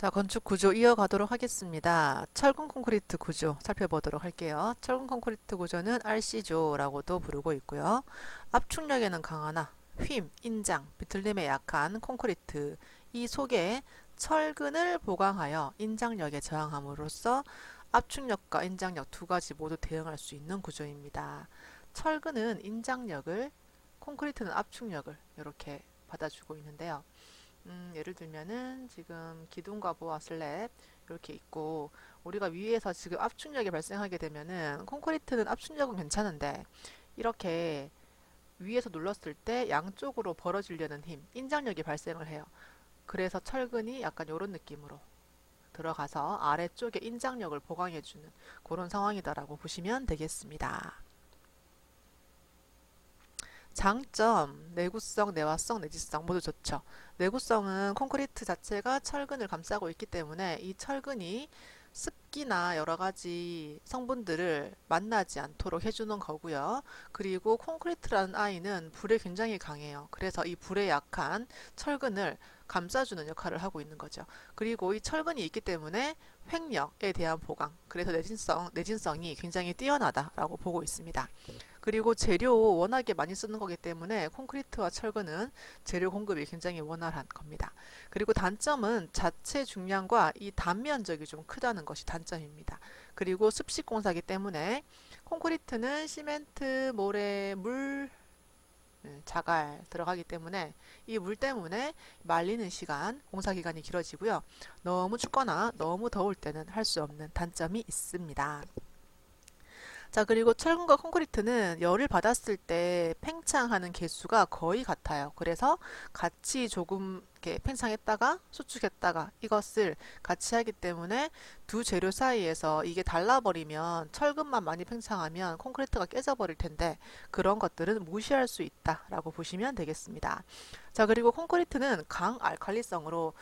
자, 건축 구조 이어가도록 하겠습니다. 철근 콘크리트 구조 살펴보도록 할게요. 철근 콘크리트 구조는 RC조라고도 부르고 있고요. 압축력에는 강하나 휨, 인장, 비틀림에 약한 콘크리트 이 속에 철근을 보강하여 인장력에 저항함으로써 압축력과 인장력 두 가지 모두 대응할 수 있는 구조입니다. 철근은 인장력을, 콘크리트는 압축력을 이렇게 받아주고 있는데요. 예를 들면은 지금 기둥과 보와 슬랩 이렇게 있고 우리가 위에서 지금 압축력이 발생하게 되면은 콘크리트는 압축력은 괜찮은데 이렇게 위에서 눌렀을 때 양쪽으로 벌어지려는 힘, 인장력이 발생을 해요. 그래서 철근이 약간 이런 느낌으로 들어가서 아래쪽에 인장력을 보강해주는 그런 상황이다라고 보시면 되겠습니다. 장점, 내구성, 내화성, 내지성 모두 좋죠. 내구성은 콘크리트 자체가 철근을 감싸고 있기 때문에 이 철근이 습기나 여러 가지 성분들을 만나지 않도록 해주는 거고요. 그리고 콘크리트라는 아이는 불에 굉장히 강해요. 그래서 이 불에 약한 철근을 감싸주는 역할을 하고 있는 거죠. 그리고 이 철근이 있기 때문에 횡력에 대한 보강, 그래서 내진성이 굉장히 뛰어나다라고 보고 있습니다. 그리고 재료 워낙에 많이 쓰는 거기 때문에 콘크리트와 철근은 재료 공급이 굉장히 원활한 겁니다. 그리고 단점은 자체 중량과 이 단면적이 좀 크다는 것이 단점입니다. 그리고 습식 공사기 때문에 콘크리트는 시멘트, 모래, 물, 자갈 들어가기 때문에 이 물 때문에 말리는 시간, 공사 기간이 길어지고요. 너무 춥거나 너무 더울 때는 할 수 없는 단점이 있습니다. 자, 그리고 철근과 콘크리트는 열을 받았을 때 팽창하는 개수가 거의 같아요. 그래서 같이 조금 이렇게 팽창했다가 수축했다가 이것을 같이 하기 때문에 두 재료 사이에서 이게 달라버리면 철근만 많이 팽창하면 콘크리트가 깨져버릴 텐데 그런 것들은 무시할 수 있다라고 보시면 되겠습니다. 자, 그리고 콘크리트는 강알칼리성으로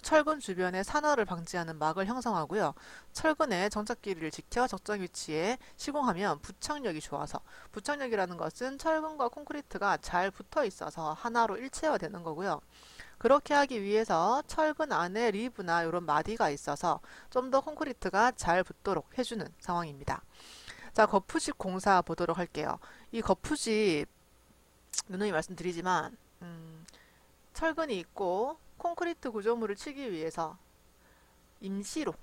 철근 주변에 산화를 방지하는 막을 형성하고요. 철근의 정착끼리를 지켜 적정 위치에 시공하면 부착력이 좋아서, 부착력이라는 것은 철근과 콘크리트가 잘 붙어 있어서 하나로 일체화되는 거고요. 그렇게 하기 위해서 철근 안에 리브나 이런 마디가 있어서 좀 더 콘크리트가 잘 붙도록 해주는 상황입니다. 자, 거푸집 공사 보도록 할게요. 이 거푸집 누누이 말씀드리지만 철근이 있고 콘크리트 구조물을 치기 위해서 임시로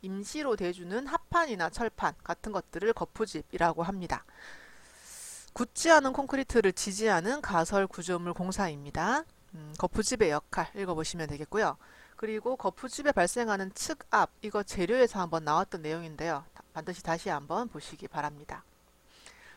임시로 대주는 합판이나 철판 같은 것들을 거푸집이라고 합니다. 굳지 않은 콘크리트를 지지하는 가설 구조물 공사입니다. 거푸집의 역할 읽어보시면 되겠고요. 그리고 거푸집에 발생하는 측압, 이거 재료에서 한번 나왔던 내용인데요. 반드시 다시 한번 보시기 바랍니다.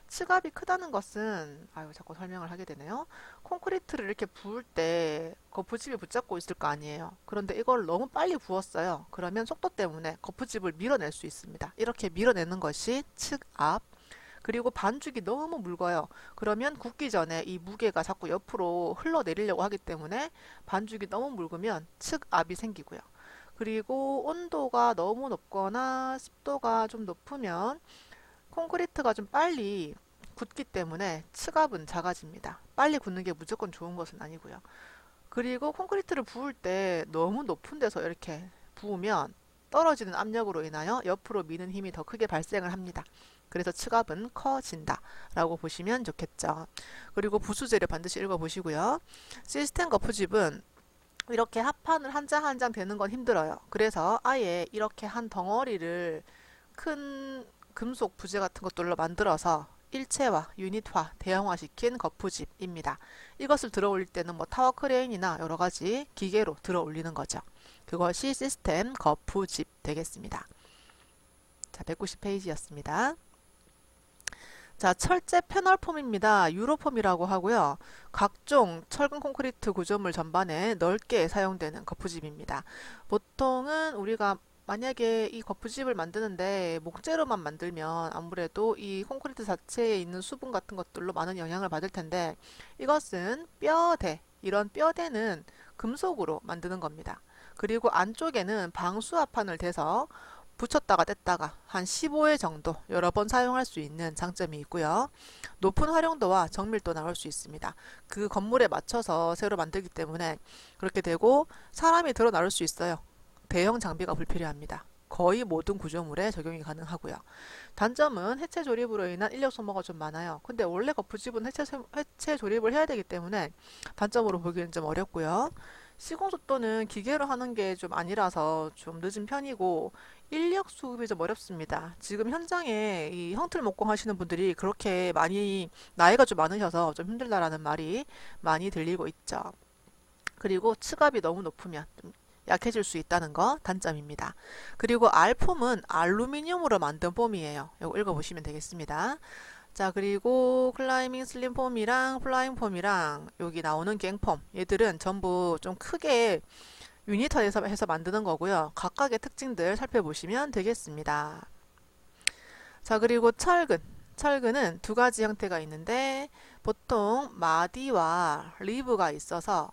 측압이 크다는 것은 아유 자꾸 설명을 하게 되네요. 콘크리트를 이렇게 부을 때 거푸집이 붙잡고 있을 거 아니에요. 그런데 이걸 너무 빨리 부었어요. 그러면 속도 때문에 거푸집을 밀어낼 수 있습니다. 이렇게 밀어내는 것이 측압. 그리고 반죽이 너무 묽어요. 그러면 굽기 전에 이 무게가 자꾸 옆으로 흘러내리려고 하기 때문에 반죽이 너무 묽으면 측압이 생기고요. 그리고 온도가 너무 높거나 습도가 좀 높으면 콘크리트가 좀 빨리 굳기 때문에 측압은 작아집니다. 빨리 굳는 게 무조건 좋은 것은 아니고요. 그리고 콘크리트를 부을 때 너무 높은 데서 이렇게 부으면 떨어지는 압력으로 인하여 옆으로 미는 힘이 더 크게 발생을 합니다. 그래서 측압은 커진다 라고 보시면 좋겠죠. 그리고 부수재료 반드시 읽어보시고요. 시스템 거푸집은 이렇게 합판을 한 장 한 장 되는 건 힘들어요. 그래서 아예 이렇게 한 덩어리를 큰 금속 부재 같은 것들로 만들어서 일체화, 유닛화, 대형화시킨 거푸집입니다. 이것을 들어 올릴 때는 뭐 타워 크레인이나 여러 가지 기계로 들어 올리는 거죠. 그것이 시스템 거푸집 되겠습니다. 자, 190페이지였습니다. 자, 철제 패널폼입니다. 유로폼이라고 하고요. 각종 철근 콘크리트 구조물 전반에 넓게 사용되는 거푸집입니다. 보통은 우리가 만약에 이 거푸집을 만드는데 목재로만 만들면 아무래도 이 콘크리트 자체에 있는 수분 같은 것들로 많은 영향을 받을 텐데 이것은 뼈대, 이런 뼈대는 금속으로 만드는 겁니다. 그리고 안쪽에는 방수합판을 대서 붙였다가 뗐다가 한 15회 정도 여러 번 사용할 수 있는 장점이 있고요. 높은 활용도와 정밀도 나올 수 있습니다. 그 건물에 맞춰서 새로 만들기 때문에 그렇게 되고 사람이 들어 나올 수 있어요. 대형 장비가 불필요합니다. 거의 모든 구조물에 적용이 가능하고요. 단점은 해체 조립으로 인한 인력 소모가 좀 많아요. 근데 원래 거푸집은 해체 조립을 해야 되기 때문에 단점으로 보기는 좀 어렵고요. 시공 속도는 기계로 하는 게 좀 아니라서 좀 늦은 편이고 인력 수급이 좀 어렵습니다. 지금 현장에 이 형틀 목공 하시는 분들이 그렇게 많이 나이가 좀 많으셔서 좀 힘들다라는 말이 많이 들리고 있죠. 그리고 츠갑이 너무 높으면 좀 약해질 수 있다는 거 단점입니다. 그리고 알폼은 알루미늄으로 만든 폼이에요. 이거 읽어보시면 되겠습니다. 자, 그리고 클라이밍 슬림 폼이랑 플라잉 폼이랑 여기 나오는 갱폼 얘들은 전부 좀 크게 유니트에서 해서 만드는 거고요. 각각의 특징들 살펴보시면 되겠습니다. 자, 그리고 철근. 철근은 두 가지 형태가 있는데 보통 마디와 리브가 있어서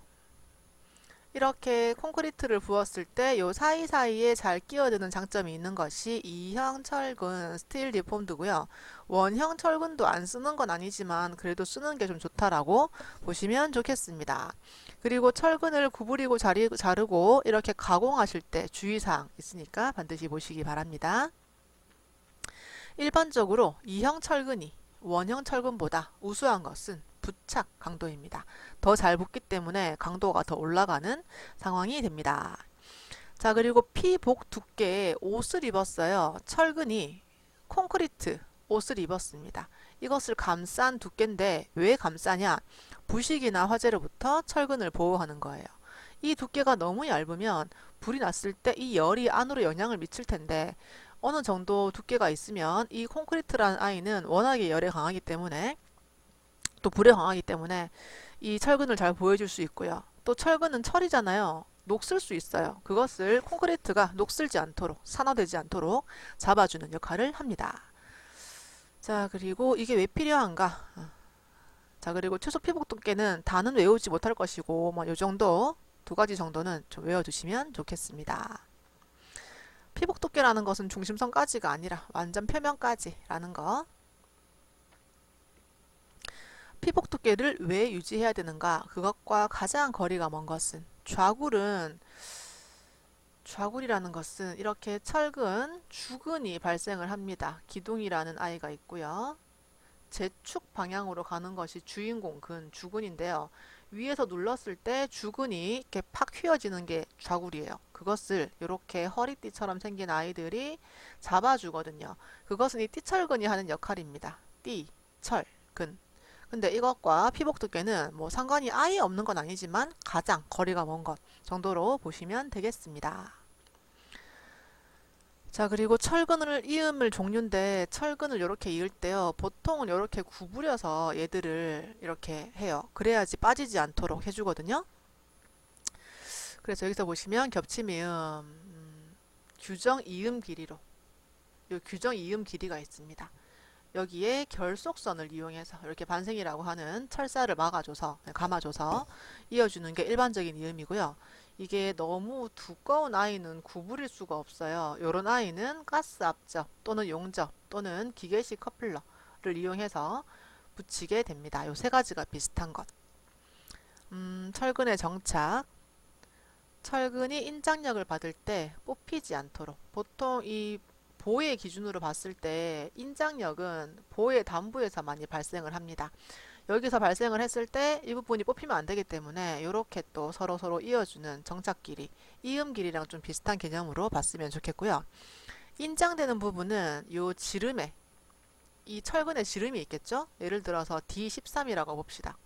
이렇게 콘크리트를 부었을 때 요 사이사이에 잘 끼어드는 장점이 있는 것이 E형 철근 스틸 디폼드고요. 원형 철근도 안 쓰는 건 아니지만 그래도 쓰는 게 좀 좋다라고 보시면 좋겠습니다. 그리고 철근을 구부리고 자르고 이렇게 가공하실 때 주의사항 있으니까 반드시 보시기 바랍니다. 일반적으로 E형 철근이 원형 철근보다 우수한 것은 부착 강도입니다. 더 잘 붙기 때문에 강도가 더 올라가는 상황이 됩니다. 자, 그리고 피복 두께의 옷을 입었어요. 철근이 콘크리트 옷을 입었습니다. 이것을 감싼 두께인데 왜 감싸냐? 부식이나 화재로부터 철근을 보호하는 거예요. 이 두께가 너무 얇으면 불이 났을 때 이 열이 안으로 영향을 미칠 텐데 어느 정도 두께가 있으면 이 콘크리트라는 아이는 워낙에 열에 강하기 때문에 또 불에 강하기 때문에 이 철근을 잘 보여줄 수 있고요. 또 철근은 철이잖아요. 녹슬 수 있어요. 그것을 콘크리트가 녹슬지 않도록 산화되지 않도록 잡아주는 역할을 합니다. 자, 그리고 이게 왜 필요한가? 자, 그리고 최소 피복 두께는 다는 외우지 못할 것이고 뭐 요 정도 두 가지 정도는 좀 외워두시면 좋겠습니다. 피복 두께라는 것은 중심선까지가 아니라 완전 표면까지라는 거. 피복 두께를 왜 유지해야 되는가? 그것과 가장 거리가 먼 것은 좌굴이라는 것은 이렇게 철근, 주근이 발생을 합니다. 기둥이라는 아이가 있고요. 제축 방향으로 가는 것이 주인공 근 주근인데요. 위에서 눌렀을 때 주근이 이렇게 팍 휘어지는 게 좌굴이에요. 그것을 이렇게 허리띠처럼 생긴 아이들이 잡아주거든요. 그것은 이 띠철근이 하는 역할입니다. 띠, 철, 근. 근데 이것과 피복 두께는 뭐 상관이 아예 없는 건 아니지만 가장 거리가 먼 것 정도로 보시면 되겠습니다. 자, 그리고 철근을 이음을 종류인데 철근을 이렇게 이을 때요. 보통은 이렇게 구부려서 얘들을 이렇게 해요. 그래야지 빠지지 않도록 해주거든요. 그래서 여기서 보시면 겹침 이음, 규정 이음 길이로 요 규정 이음 길이가 있습니다. 여기에 결속선을 이용해서 이렇게 반생이라고 하는 철사를 막아줘서 감아줘서 이어주는 게 일반적인 이음이고요. 이게 너무 두꺼운 아이는 구부릴 수가 없어요. 이런 아이는 가스 압접 또는 용접 또는 기계식 커플러를 이용해서 붙이게 됩니다. 요 세 가지가 비슷한 것. 철근의 정착. 철근이 인장력을 받을 때 뽑히지 않도록 보통 이 보의 기준으로 봤을 때 인장력은 보의 단부에서 많이 발생을 합니다. 여기서 발생을 했을 때 이 부분이 뽑히면 안 되기 때문에 이렇게 또 서로 이어주는 정착 길이, 이음 길이랑 좀 비슷한 개념으로 봤으면 좋겠고요. 인장되는 부분은 요 지름에 이 철근에 지름이 있겠죠? 예를 들어서 D13이라고 봅시다.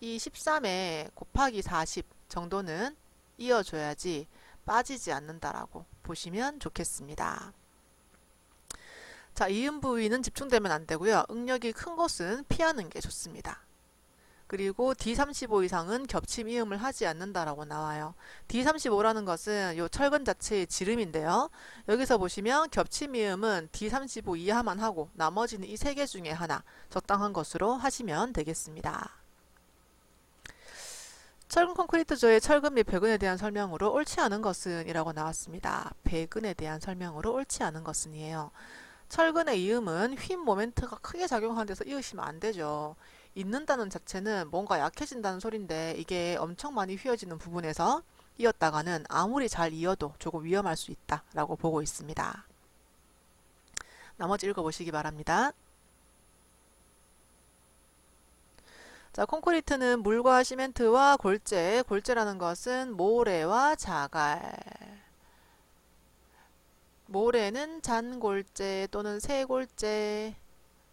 이 13에 곱하기 40 정도는 이어줘야지 빠지지 않는다라고 보시면 좋겠습니다. 자, 이음 부위는 집중되면 안 되고요. 응력이 큰 곳은 피하는 게 좋습니다. 그리고 D35 이상은 겹침 이음을 하지 않는다라고 나와요. D35라는 것은 요 철근 자체의 지름인데요. 여기서 보시면 겹침 이음은 D35 이하만 하고 나머지는 이 세 개 중에 하나 적당한 것으로 하시면 되겠습니다. 철근 콘크리트조의 철근 및 배근에 대한 설명으로 옳지 않은 것은 이라고 나왔습니다. 배근에 대한 설명으로 옳지 않은 것은 이에요. 철근의 이음은 휜 모멘트가 크게 작용하는 데서 이으시면 안 되죠. 있는다는 자체는 뭔가 약해진다는 소린데 이게 엄청 많이 휘어지는 부분에서 이었다가는 아무리 잘 이어도 조금 위험할 수 있다라고 보고 있습니다. 나머지 읽어보시기 바랍니다. 자, 콘크리트는 물과 시멘트와 골재, 골재라는 것은 모래와 자갈. 모래는 잔골재 또는 새골재,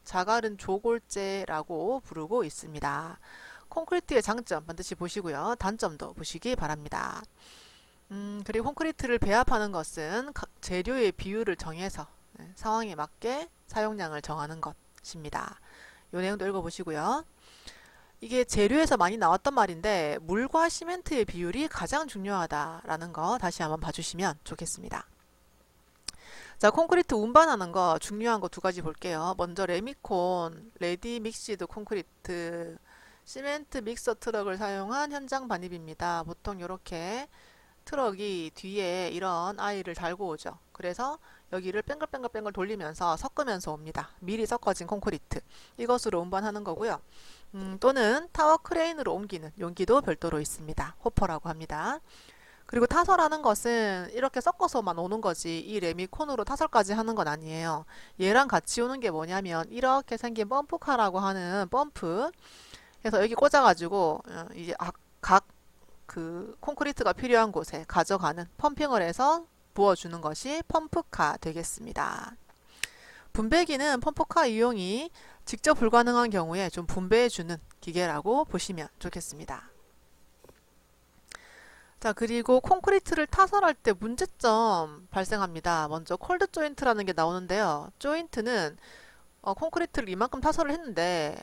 자갈은 조골재라고 부르고 있습니다. 콘크리트의 장점 반드시 보시고요. 단점도 보시기 바랍니다. 그리고 콘크리트를 배합하는 것은 재료의 비율을 정해서 상황에 맞게 사용량을 정하는 것입니다. 이 내용도 읽어보시고요. 이게 재료에서 많이 나왔던 말인데 물과 시멘트의 비율이 가장 중요하다라는 거 다시 한번 봐주시면 좋겠습니다. 자, 콘크리트 운반하는 거 중요한 거 두 가지 볼게요. 먼저 레미콘, 레디 믹시드 콘크리트, 시멘트 믹서 트럭을 사용한 현장 반입입니다. 보통 이렇게 트럭이 뒤에 이런 아이를 달고 오죠. 그래서 여기를 뺑글뺑글 돌리면서 섞으면서 옵니다. 미리 섞어진 콘크리트. 이것으로 운반하는 거고요. 또는 타워 크레인으로 옮기는 용기도 별도로 있습니다. 호퍼라고 합니다. 그리고 타설하는 것은 이렇게 섞어서만 오는 거지 이 레미콘으로 타설까지 하는 건 아니에요. 얘랑 같이 오는 게 뭐냐면 이렇게 생긴 펌프카라고 하는 펌프 그래서 여기 꽂아가지고 이제 각 그 콘크리트가 필요한 곳에 가져가는 펌핑을 해서 부어주는 것이 펌프카 되겠습니다. 분배기는 펌프카 이용이 직접 불가능한 경우에 좀 분배해주는 기계라고 보시면 좋겠습니다. 자, 그리고 콘크리트를 타설할 때 문제점 발생합니다. 먼저 콜드 조인트라는 게 나오는데요. 조인트는 콘크리트를 이만큼 타설을 했는데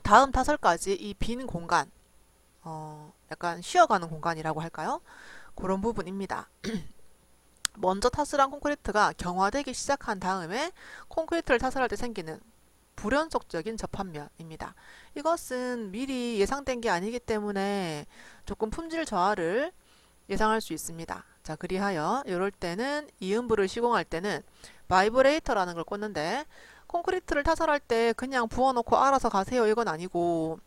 다음 타설까지 이 빈 공간 약간 쉬어가는 공간이라고 할까요? 그런 부분입니다. 먼저 타설한 콘크리트가 경화되기 시작한 다음에 콘크리트를 타설할 때 생기는 불연속적인 접합면입니다. 이것은 미리 예상된 게 아니기 때문에 조금 품질 저하를 예상할 수 있습니다. 자, 그리하여 이럴 때는 이음부를 시공할 때는 바이브레이터라는 걸 꽂는데 콘크리트를 타설할 때 그냥 부어놓고 알아서 가세요 이건 아니고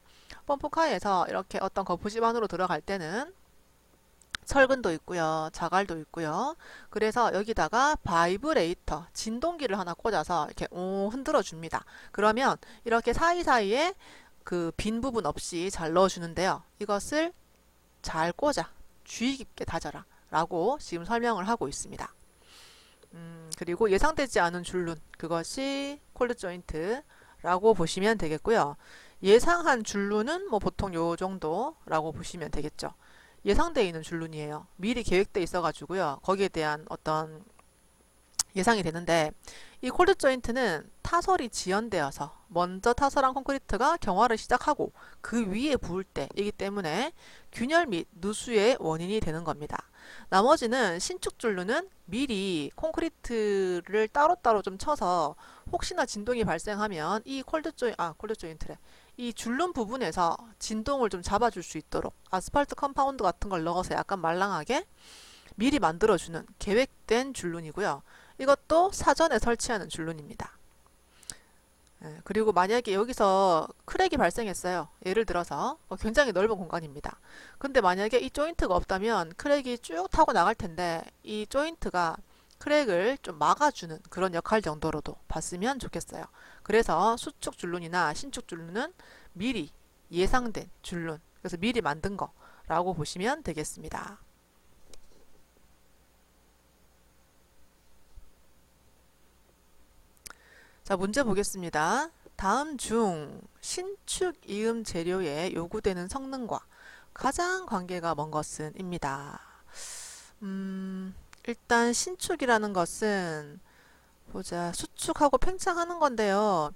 펌프카에서 이렇게 어떤 거푸집 안으로 들어갈 때는 철근도 있고요. 자갈도 있고요. 그래서 여기다가 바이브레이터, 진동기를 하나 꽂아서 이렇게 흔들어 줍니다. 그러면 이렇게 사이사이에 그 빈 부분 없이 잘 넣어주는데요. 이것을 잘 꽂아, 주의 깊게 다져라 라고 지금 설명을 하고 있습니다. 그리고 예상되지 않은 줄눈, 그것이 콜드 조인트라고 보시면 되겠고요. 예상한 줄눈은 뭐 보통 요 정도라고 보시면 되겠죠. 예상되어 있는 줄눈이에요. 미리 계획돼 있어가지고요. 거기에 대한 어떤 예상이 되는데 이 콜드 조인트는 타설이 지연되어서 먼저 타설한 콘크리트가 경화를 시작하고 그 위에 부을 때이기 때문에 균열 및 누수의 원인이 되는 겁니다. 나머지는 신축 줄눈은 미리 콘크리트를 따로따로 좀 쳐서 혹시나 진동이 발생하면 이 콜드 조인트래. 이 줄눈 부분에서 진동을 좀 잡아줄 수 있도록 아스팔트 컴파운드 같은 걸 넣어서 약간 말랑하게 미리 만들어주는 계획된 줄눈이고요. 이것도 사전에 설치하는 줄눈입니다. 그리고 만약에 여기서 크랙이 발생했어요. 예를 들어서 굉장히 넓은 공간입니다. 근데 만약에 이 조인트가 없다면 크랙이 쭉 타고 나갈 텐데 이 조인트가 크랙을 좀 막아주는 그런 역할 정도로도 봤으면 좋겠어요. 그래서 수축 줄눈이나 신축 줄눈은 미리 예상된 줄눈, 그래서 미리 만든 거라고 보시면 되겠습니다. 자, 문제 보겠습니다. 다음 중 신축 이음 재료에 요구되는 성능과 가장 관계가 먼 것은 입니다. 일단 신축이라는 것은 보자, 수축하고 팽창하는 건데요.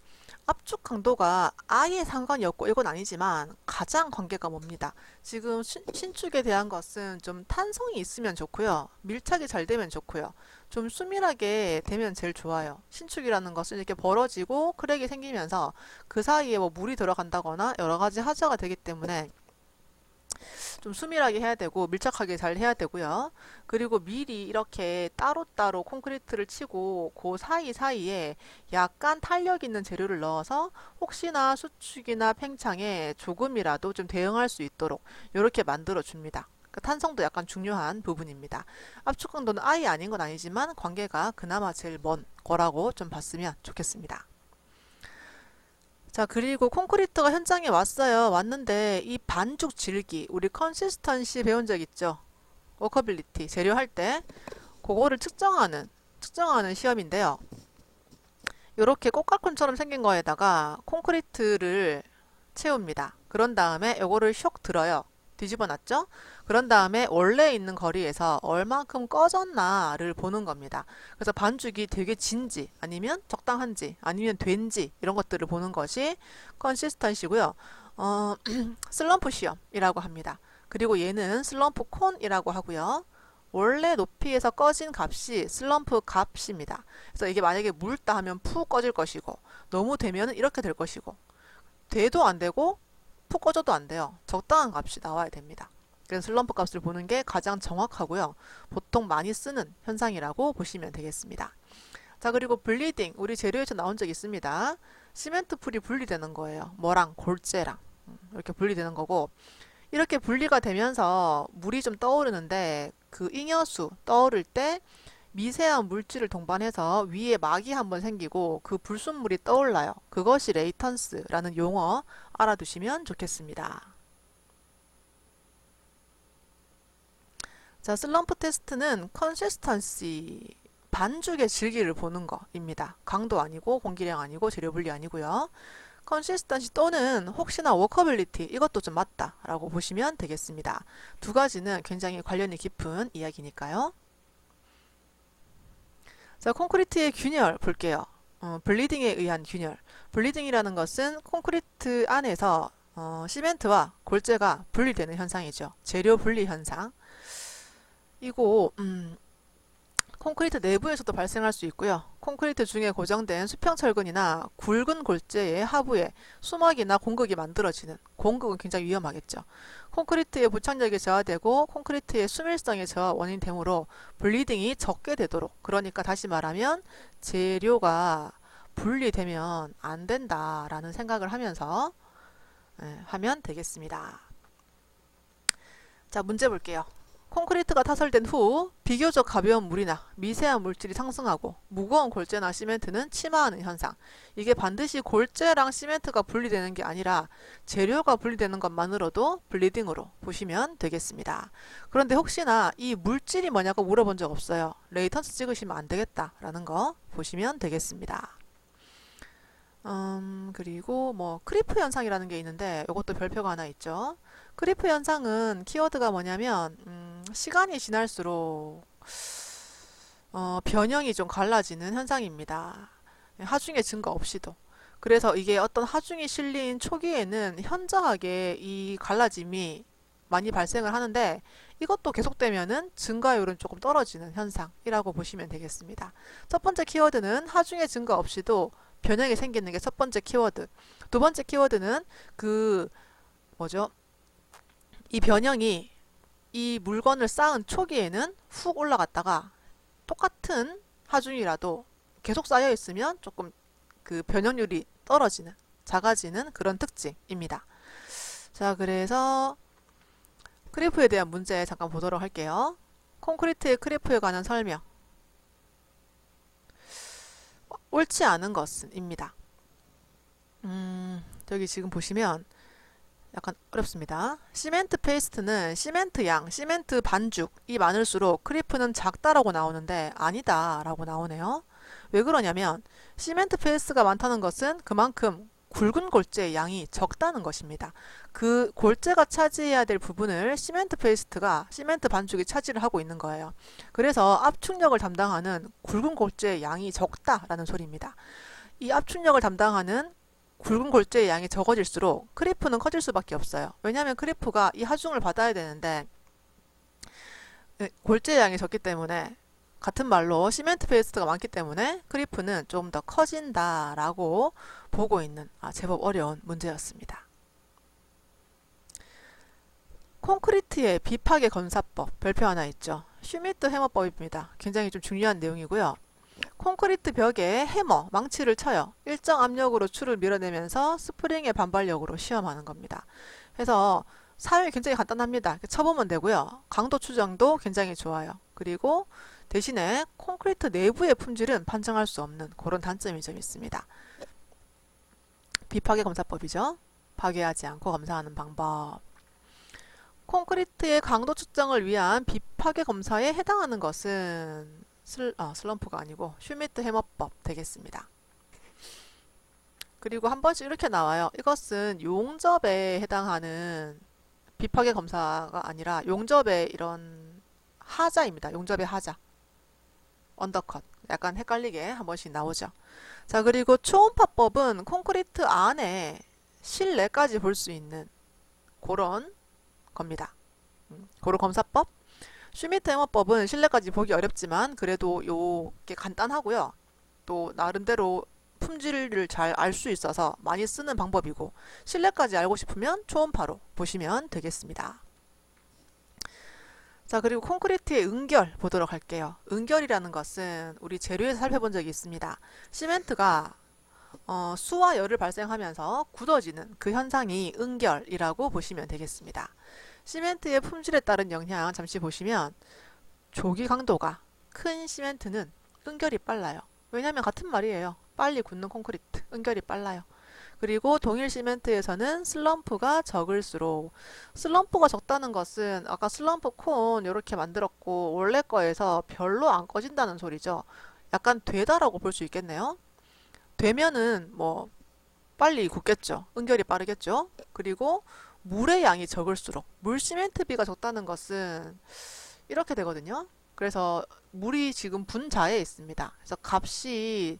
압축 강도가 아예 상관이 없고 이건 아니지만 가장 관계가 멉니다. 지금 신축에 대한 것은 좀 탄성이 있으면 좋고요. 밀착이 잘 되면 좋고요. 좀 수밀하게 되면 제일 좋아요. 신축이라는 것은 이렇게 벌어지고 크랙이 생기면서 그 사이에 뭐 물이 들어간다거나 여러 가지 하자가 되기 때문에 좀 수밀하게 해야 되고 밀착하게 잘 해야 되고요. 그리고 미리 이렇게 따로따로 콘크리트를 치고 그 사이사이에 약간 탄력 있는 재료를 넣어서 혹시나 수축이나 팽창에 조금이라도 좀 대응할 수 있도록 이렇게 만들어 줍니다. 그 탄성도 약간 중요한 부분입니다. 압축 강도는 아예 아닌 건 아니지만 관계가 그나마 제일 먼 거라고 좀 봤으면 좋겠습니다. 자, 그리고 콘크리트가 현장에 왔어요. 왔는데 이 반죽 질기, 우리 컨시스턴시 배운 적 있죠? 워커빌리티, 재료할 때 그거를 측정하는 시험인데요. 이렇게 꽃갈콘처럼 생긴 거에다가 콘크리트를 채웁니다. 그런 다음에 요거를 쇽 들어요. 뒤집어 놨죠? 그런 다음에 원래 있는 거리에서 얼만큼 꺼졌나를 보는 겁니다. 그래서 반죽이 되게 진지, 아니면 적당한지, 아니면 된지 이런 것들을 보는 것이 컨시스턴시고요. 슬럼프 시험이라고 합니다. 그리고 얘는 슬럼프 콘이라고 하고요. 원래 높이에서 꺼진 값이 슬럼프 값입니다. 그래서 이게 만약에 묽다 하면 푹 꺼질 것이고, 너무 되면 이렇게 될 것이고, 돼도 안 되고 푹 꺼져도 안 돼요. 적당한 값이 나와야 됩니다. 그래서 슬럼프 값을 보는 게 가장 정확하고요. 보통 많이 쓰는 현상이라고 보시면 되겠습니다. 자, 그리고 블리딩, 우리 재료에서 나온 적 있습니다. 시멘트 풀이 분리되는 거예요. 뭐랑 골재랑 이렇게 분리되는 거고, 이렇게 분리가 되면서 물이 좀 떠오르는데 그 잉여수 떠오를 때 미세한 물질을 동반해서 위에 막이 한번 생기고 그 불순물이 떠올라요. 그것이 레이턴스라는 용어 알아두시면 좋겠습니다. 자, 슬럼프 테스트는 컨시스턴시, 반죽의 질기를 보는 거입니다. 강도 아니고 공기량 아니고 재료 분리 아니고요. 컨시스턴시 또는 혹시나 워커빌리티, 이것도 좀 맞다라고 보시면 되겠습니다. 두 가지는 굉장히 관련이 깊은 이야기니까요. 자, 콘크리트의 균열 볼게요. 블리딩에 의한 균열. 블리딩이라는 것은 콘크리트 안에서 시멘트와 골재가 분리되는 현상이죠. 재료 분리 현상. 이거 콘크리트 내부에서도 발생할 수 있고요. 콘크리트 중에 고정된 수평철근이나 굵은 골재의 하부에 수막이나 공극이 만들어지는, 공극은 굉장히 위험하겠죠. 콘크리트의 부착력이 저하되고 콘크리트의 수밀성의 저하 원인이 되므로 블리딩이 적게 되도록, 그러니까 다시 말하면 재료가 분리되면 안 된다라는 생각을 하면서 하면 되겠습니다. 자, 문제 볼게요. 콘크리트가 타설된 후 비교적 가벼운 물이나 미세한 물질이 상승하고 무거운 골재나 시멘트는 침하하는 현상. 이게 반드시 골재랑 시멘트가 분리되는 게 아니라 재료가 분리되는 것만으로도 블리딩으로 보시면 되겠습니다. 그런데 혹시나 이 물질이 뭐냐고 물어본 적 없어요. 레이턴스 찍으시면 안 되겠다라는 거 보시면 되겠습니다. 그리고 뭐 크리프 현상이라는 게 있는데 이것도 별표가 하나 있죠. 크리프 현상은 키워드가 뭐냐면 시간이 지날수록 변형이 좀 갈라지는 현상입니다. 하중의 증거 없이도. 그래서 이게 어떤 하중이 실린 초기에는 현저하게 이 갈라짐이 많이 발생을 하는데 이것도 계속되면은 증가율은 조금 떨어지는 현상이라고 보시면 되겠습니다. 첫 번째 키워드는 하중의 증거 없이도 변형이 생기는 게 첫 번째 키워드. 두 번째 키워드는 그 뭐죠? 이 변형이 이 물건을 쌓은 초기에는 훅 올라갔다가 똑같은 하중이라도 계속 쌓여 있으면 조금 그 변형률이 떨어지는, 작아지는 그런 특징입니다. 자, 그래서 크리프에 대한 문제 잠깐 보도록 할게요. 콘크리트의 크리프에 관한 설명. 옳지 않은 것은입니다. 여기 지금 보시면 약간 어렵습니다. 시멘트 페이스트는 시멘트 양, 시멘트 반죽이 많을수록 크리프는 작다라고 나오는데 아니다 라고 나오네요. 왜 그러냐면 시멘트 페이스트가 많다는 것은 그만큼 굵은 골재의 양이 적다는 것입니다. 그 골재가 차지해야 될 부분을 시멘트 페이스트가, 시멘트 반죽이 차지를 하고 있는 거예요. 그래서 압축력을 담당하는 굵은 골재의 양이 적다라는 소리입니다. 이 압축력을 담당하는 굵은 골재의 양이 적어질수록 크리프는 커질 수밖에 없어요. 왜냐하면 크리프가 이 하중을 받아야 되는데 골재의 양이 적기 때문에, 같은 말로 시멘트 페이스트가 많기 때문에 크리프는 좀 더 커진다라고 보고 있는 제법 어려운 문제였습니다. 콘크리트의 비파괴 검사법 별표 하나 있죠. 슈미트 해머법입니다. 굉장히 좀 중요한 내용이고요. 콘크리트 벽에 해머, 망치를 쳐요. 일정 압력으로 줄을 밀어내면서 스프링의 반발력으로 시험하는 겁니다. 그래서 사용이 굉장히 간단합니다. 쳐보면 되고요. 강도 추정도 굉장히 좋아요. 그리고 대신에 콘크리트 내부의 품질은 판정할 수 없는 그런 단점이 좀 있습니다. 비파괴 검사법이죠. 파괴하지 않고 검사하는 방법. 콘크리트의 강도 측정을 위한 비파괴 검사에 해당하는 것은 슬럼프가 아니고 슈미트 해머법 되겠습니다. 그리고 한 번씩 이렇게 나와요. 이것은 용접에 해당하는 비파괴 검사가 아니라 용접의 이런 하자입니다. 용접의 하자. 언더컷. 약간 헷갈리게 한 번씩 나오죠. 자, 그리고 초음파법은 콘크리트 안에 실내까지 볼 수 있는 그런 겁니다. 그런 검사법. 슈미트 해머법은 실내까지 보기 어렵지만 그래도 요게 간단하고요. 또 나름대로 품질을 잘 알 수 있어서 많이 쓰는 방법이고 실내까지 알고 싶으면 초음파로 보시면 되겠습니다. 자, 그리고 콘크리트의 응결 보도록 할게요. 응결이라는 것은 우리 재료에서 살펴본 적이 있습니다. 시멘트가 수와 열을 발생하면서 굳어지는 그 현상이 응결이라고 보시면 되겠습니다. 시멘트의 품질에 따른 영향 잠시 보시면 조기 강도가 큰 시멘트는 응결이 빨라요. 왜냐하면 같은 말이에요. 빨리 굳는 콘크리트, 응결이 빨라요. 그리고 동일 시멘트에서는 슬럼프가 적을수록 슬럼프가 적다는 것은 아까 슬럼프 콘 이렇게 만들었고 원래 거에서 별로 안 꺼진다는 소리죠. 약간 되다라고 볼 수 있겠네요. 되면은 뭐 빨리 굳겠죠. 응결이 빠르겠죠. 그리고 물의 양이 적을수록 물 시멘트비가 적다는 것은 이렇게 되거든요. 그래서 물이 지금 분자에 있습니다. 그래서 값이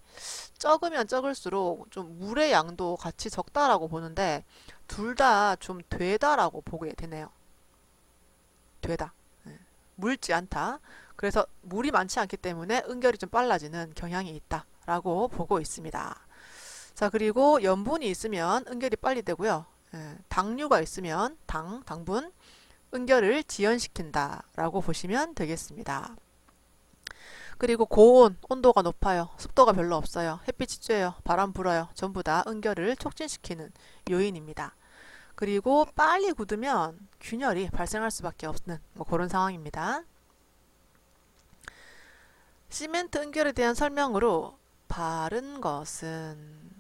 적으면 적을수록 좀 물의 양도 같이 적다라고 보는데 둘 다 좀 되다라고 보게 되네요. 되다. 묽지 않다. 그래서 물이 많지 않기 때문에 응결이 좀 빨라지는 경향이 있다라고 보고 있습니다. 자, 그리고 염분이 있으면 응결이 빨리 되고요. 당류가 있으면 당분 응결을 지연시킨다라고 보시면 되겠습니다. 그리고 고온, 온도가 높아요. 습도가 별로 없어요. 햇빛이 쬐요. 바람 불어요. 전부 다 응결을 촉진시키는 요인입니다. 그리고 빨리 굳으면 균열이 발생할 수밖에 없는 뭐 그런 상황입니다. 시멘트 응결에 대한 설명으로 바른 것은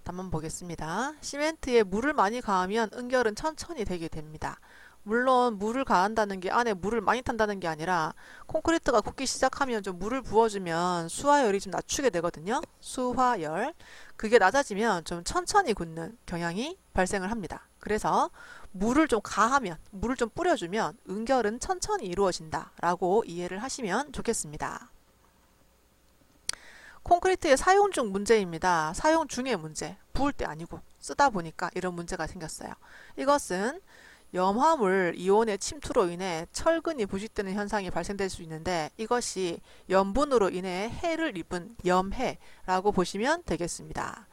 한번 보겠습니다. 시멘트에 물을 많이 가하면 응결은 천천히 되게 됩니다. 물론 물을 가한다는 게 안에 물을 많이 탄다는 게 아니라 콘크리트가 굳기 시작하면 좀 물을 부어주면 수화열이 좀 낮추게 되거든요. 수화열. 그게 낮아지면 좀 천천히 굳는 경향이 발생을 합니다. 그래서 물을 좀 가하면, 물을 좀 뿌려주면 응결은 천천히 이루어진다 라고 이해를 하시면 좋겠습니다. 콘크리트의 사용 중 문제입니다. 사용 중의 문제. 부을 때 아니고 쓰다 보니까 이런 문제가 생겼어요. 이것은 염화물 이온의 침투로 인해 철근이 부식되는 현상이 발생될 수 있는데 이것이 염분으로 인해 해를 입은 염해라고 보시면 되겠습니다.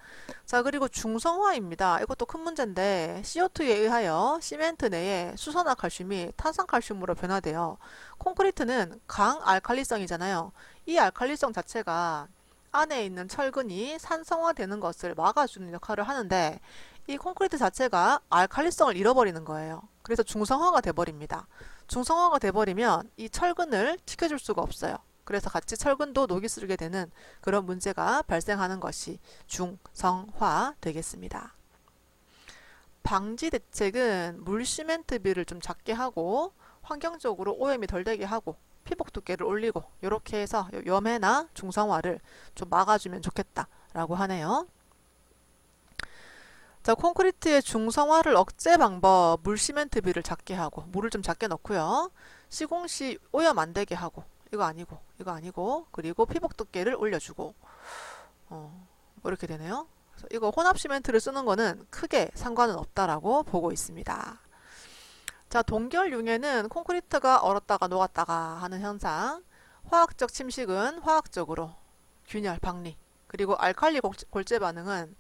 자, 그리고 중성화입니다. 이것도 큰 문제인데 CO2에 의하여 시멘트 내에 수소나칼슘이 탄산칼슘으로 변화되어 콘크리트는 강알칼리성이잖아요. 이 알칼리성 자체가 안에 있는 철근이 산성화되는 것을 막아주는 역할을 하는데 이 콘크리트 자체가 알칼리성을 잃어버리는 거예요. 그래서 중성화가 돼버립니다. 중성화가 돼버리면 이 철근을 지켜줄 수가 없어요. 그래서 같이 철근도 녹이 슬게 되는 그런 문제가 발생하는 것이 중성화 되겠습니다. 방지 대책은 물 시멘트비를 좀 작게 하고 환경적으로 오염이 덜 되게 하고 피복 두께를 올리고 이렇게 해서 염해나 중성화를 좀 막아주면 좋겠다라고 하네요. 자, 콘크리트의 중성화를 억제 방법, 물 시멘트비를 작게 하고 물을 좀 작게 넣고요. 시공 시 오염 안 되게 하고 이거 아니고 그리고 피복 두께를 올려주고 뭐 이렇게 되네요. 그래서 이거 혼합 시멘트를 쓰는 거는 크게 상관은 없다라고 보고 있습니다. 자, 동결융해는 콘크리트가 얼었다가 녹았다가 하는 현상, 화학적 침식은 화학적으로 균열, 박리, 그리고 알칼리 골재 반응은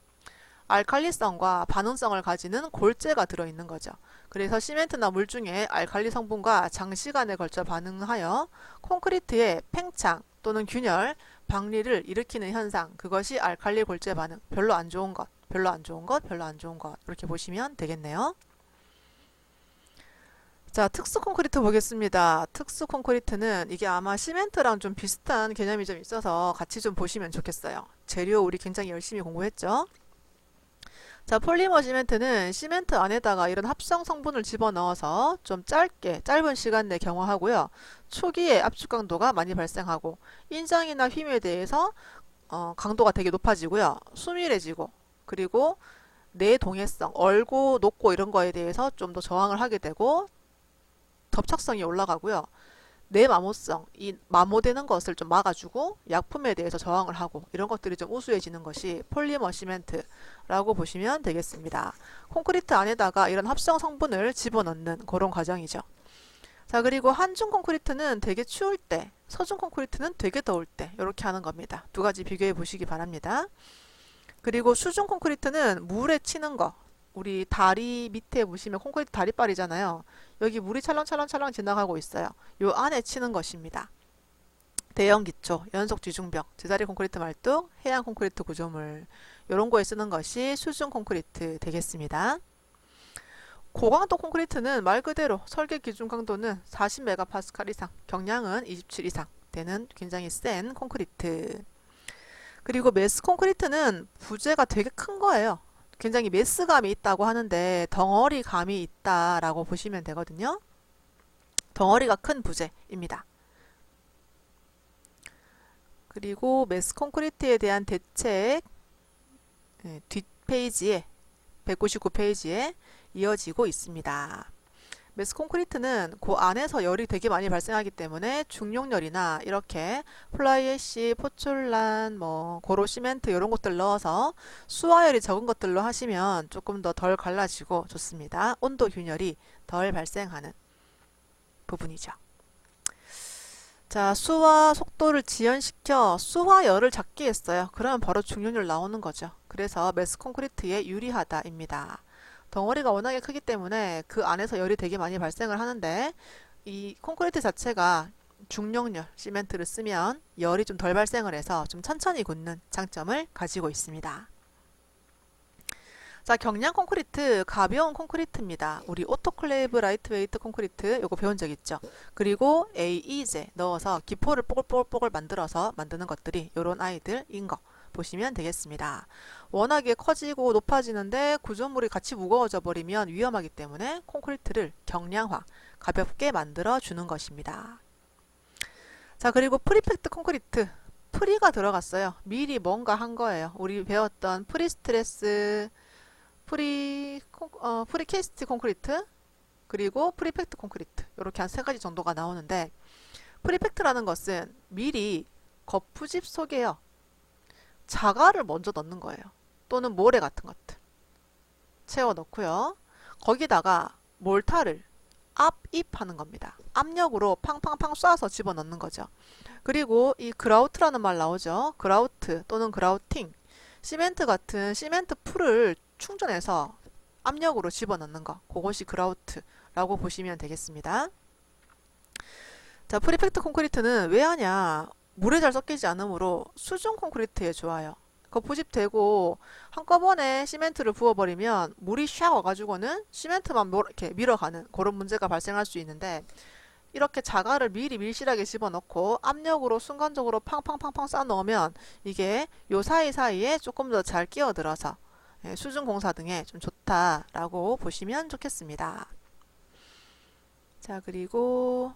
알칼리성과 반응성을 가지는 골재가 들어있는 거죠. 그래서 시멘트나 물 중에 알칼리 성분과 장시간에 걸쳐 반응하여 콘크리트의 팽창 또는 균열, 박리를 일으키는 현상, 그것이 알칼리 골재 반응, 별로 안 좋은 것, 별로 안 좋은 것, 별로 안 좋은 것 이렇게 보시면 되겠네요. 자, 특수 콘크리트 보겠습니다. 특수 콘크리트는 이게 아마 시멘트랑 좀 비슷한 개념이 좀 있어서 같이 좀 보시면 좋겠어요. 재료 우리 굉장히 열심히 공부했죠? 자, 폴리머 시멘트는 시멘트 안에다가 이런 합성 성분을 집어넣어서 좀 짧은 시간 내 경화하고요. 초기에 압축 강도가 많이 발생하고 인장이나 휨에 대해서 강도가 되게 높아지고요. 수밀해지고 그리고 내동해성, 얼고 녹고 이런 거에 대해서 좀 더 저항을 하게 되고 접착성이 올라가고요. 내마모성, 이 마모되는 것을 좀 막아주고 약품에 대해서 저항을 하고 이런 것들이 좀 우수해지는 것이 폴리머 시멘트라고 보시면 되겠습니다. 콘크리트 안에다가 이런 합성 성분을 집어넣는 그런 과정이죠. 자, 그리고 한중 콘크리트는 되게 추울 때, 서중 콘크리트는 되게 더울 때 이렇게 하는 겁니다. 두 가지 비교해 보시기 바랍니다. 그리고 수중 콘크리트는 물에 치는 거. 우리 다리 밑에 보시면 콘크리트 다리빨이잖아요. 여기 물이 찰랑찰랑찰랑 지나가고 있어요. 요 안에 치는 것입니다. 대형 기초, 연속 지중벽, 제자리 콘크리트 말뚝, 해양 콘크리트 구조물 이런 거에 쓰는 것이 수중 콘크리트 되겠습니다. 고강도 콘크리트는 말 그대로 설계 기준 강도는 40메가파스칼 이상, 경량은 27 이상 되는 굉장히 센 콘크리트. 그리고 메스 콘크리트는 부재가 되게 큰 거예요. 굉장히 메스감이 있다고 하는데 덩어리 감이 있다라고 보시면 되거든요. 덩어리가 큰 부재입니다. 그리고 메스 콘크리트에 대한 대책 뒷페이지에 199페이지에 이어지고 있습니다. 메스 콘크리트는 그 안에서 열이 되게 많이 발생하기 때문에 중용열이나 이렇게 플라이애쉬, 포출란, 고로 시멘트 이런 것들 넣어서 수화열이 적은 것들로 하시면 조금 더 덜 갈라지고 좋습니다. 온도 균열이 덜 발생하는 부분이죠. 자, 수화 속도를 지연시켜 수화열을 작게 했어요. 그러면 바로 중용열 나오는 거죠. 그래서 메스 콘크리트에 유리하다입니다. 덩어리가 워낙에 크기 때문에 그 안에서 열이 되게 많이 발생을 하는데 이 콘크리트 자체가 중용열 시멘트를 쓰면 열이 좀 덜 발생을 해서 좀 천천히 굳는 장점을 가지고 있습니다. 자, 경량 콘크리트, 가벼운 콘크리트입니다. 우리 오토클레이브 라이트웨이트 콘크리트 요거 배운 적 있죠? 그리고 AE제 넣어서 기포를 뽀글뽀글 만들어서 만드는 것들이 요런 아이들인 거 보시면 되겠습니다. 워낙에 커지고 높아지는데 구조물이 같이 무거워져 버리면 위험하기 때문에 콘크리트를 경량화, 가볍게 만들어 주는 것입니다. 자, 그리고 프리팩트 콘크리트. 프리가 들어갔어요. 미리 뭔가 한 거예요. 우리 배웠던 프리스트레스, 프리캐스트 콘크리트, 그리고 프리팩트 콘크리트. 이렇게 한 세 가지 정도가 나오는데, 프리팩트라는 것은 미리 거푸집 속에요. 자갈을 먼저 넣는 거예요. 또는 모래 같은 것들 채워 넣고요. 거기다가 몰타를 압입하는 겁니다. 압력으로 팡팡팡 쏴서 집어넣는 거죠. 그리고 이 그라우트라는 말 나오죠. 그라우트 또는 그라우팅. 시멘트 같은 시멘트 풀을 충전해서 압력으로 집어넣는 거. 그것이 그라우트라고 보시면 되겠습니다. 자, 프리팩트 콘크리트는 왜 하냐? 물에 잘 섞이지 않으므로 수중 콘크리트에 좋아요. 거푸집되고 한꺼번에 시멘트를 부어버리면 물이 샥 와가지고는 시멘트만 이렇게 밀어가는 그런 문제가 발생할 수 있는데 이렇게 자갈을 미리 밀실하게 집어넣고 압력으로 순간적으로 팡팡팡팡 쌓아 넣으면 이게 요 사이사이에 조금 더 잘 끼어들어서 수중 공사 등에 좀 좋다라고 보시면 좋겠습니다. 자, 그리고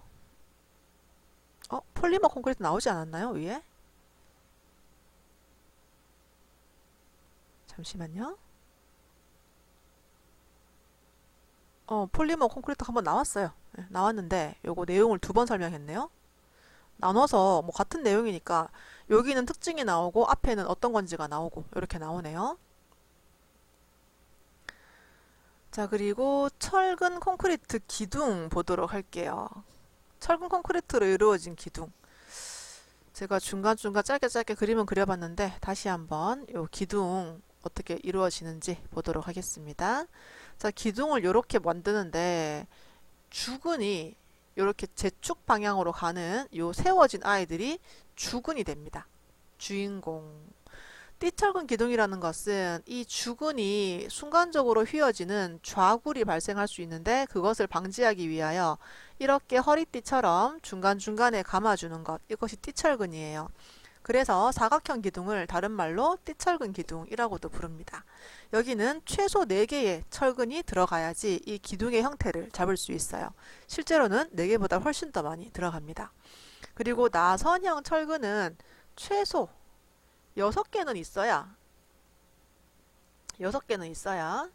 폴리머 콘크리트 나오지 않았나요? 위에? 잠시만요. 폴리머 콘크리트 한번 나왔어요. 나왔는데 요거 내용을 두 번 설명했네요. 나눠서 뭐 같은 내용이니까 여기는 특징이 나오고 앞에는 어떤 건지가 나오고 이렇게 나오네요. 자, 그리고 철근 콘크리트 기둥 보도록 할게요. 철근 콘크리트로 이루어진 기둥. 제가 중간중간 짧게 그림은 그려봤는데 다시 한번 요 기둥 어떻게 이루어지는지 보도록 하겠습니다. 자, 기둥을 이렇게 만드는데 주근이 이렇게 제축 방향으로 가는 요 세워진 아이들이 주근이 됩니다. 주인공. 띠철근 기둥이라는 것은 이 주근이 순간적으로 휘어지는 좌굴이 발생할 수 있는데 그것을 방지하기 위하여 이렇게 허리띠처럼 중간중간에 감아주는 것, 이것이 띠철근이에요. 그래서 사각형 기둥을 다른 말로 띠철근 기둥이라고도 부릅니다. 여기는 최소 4개의 철근이 들어가야지 이 기둥의 형태를 잡을 수 있어요. 실제로는 4개보다 훨씬 더 많이 들어갑니다. 그리고 나선형 철근은 최소 6개는 있어야 6개는 있어야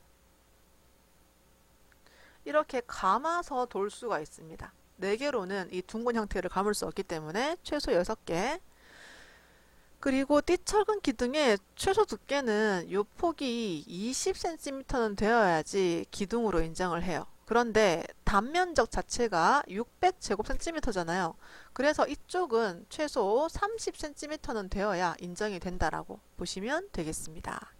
이렇게 감아서 돌 수가 있습니다. 4개로는 이 둥근 형태를 감을 수 없기 때문에 최소 6개. 그리고 띠철근 기둥의 최소 두께는 요 폭이 20cm는 되어야지 기둥으로 인정을 해요. 그런데 단면적 자체가 600제곱cm잖아요. 그래서 이쪽은 최소 30cm는 되어야 인정이 된다라고 보시면 되겠습니다.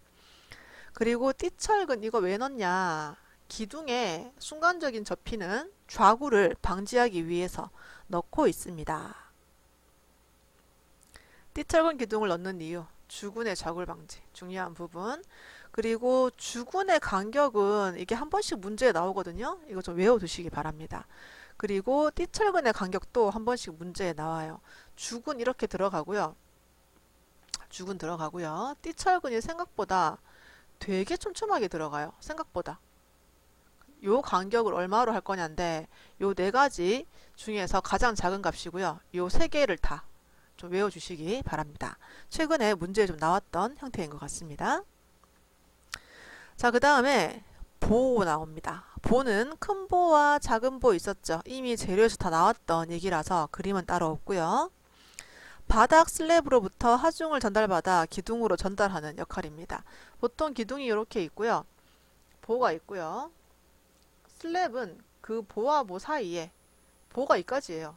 그리고 띠철근 이거 왜 넣냐? 기둥에 순간적인 접히는 좌구를 방지하기 위해서 넣고 있습니다. 띠철근 기둥을 넣는 이유, 주근의 좌굴 방지, 중요한 부분. 그리고 주근의 간격은 이게 한 번씩 문제에 나오거든요. 이거 좀 외워두시기 바랍니다. 그리고 띠철근의 간격도 한 번씩 문제에 나와요. 주근 이렇게 들어가고요. 주근 들어가고요. 띠철근이 생각보다 되게 촘촘하게 들어가요. 생각보다. 요 간격을 얼마로 할 거냐인데 요 4가지 중에서 가장 작은 값이고요. 요 3개를 다 좀 외워주시기 바랍니다. 최근에 문제에 좀 나왔던 형태인 것 같습니다. 자, 그 다음에 보 나옵니다. 보는 큰 보와 작은 보 있었죠. 이미 재료에서 다 나왔던 얘기라서 그림은 따로 없고요. 바닥 슬랩으로부터 하중을 전달받아 기둥으로 전달하는 역할입니다. 보통 기둥이 이렇게 있고요. 보가 있고요. 슬랩은 그 보와 보 사이에 보가 이까지예요.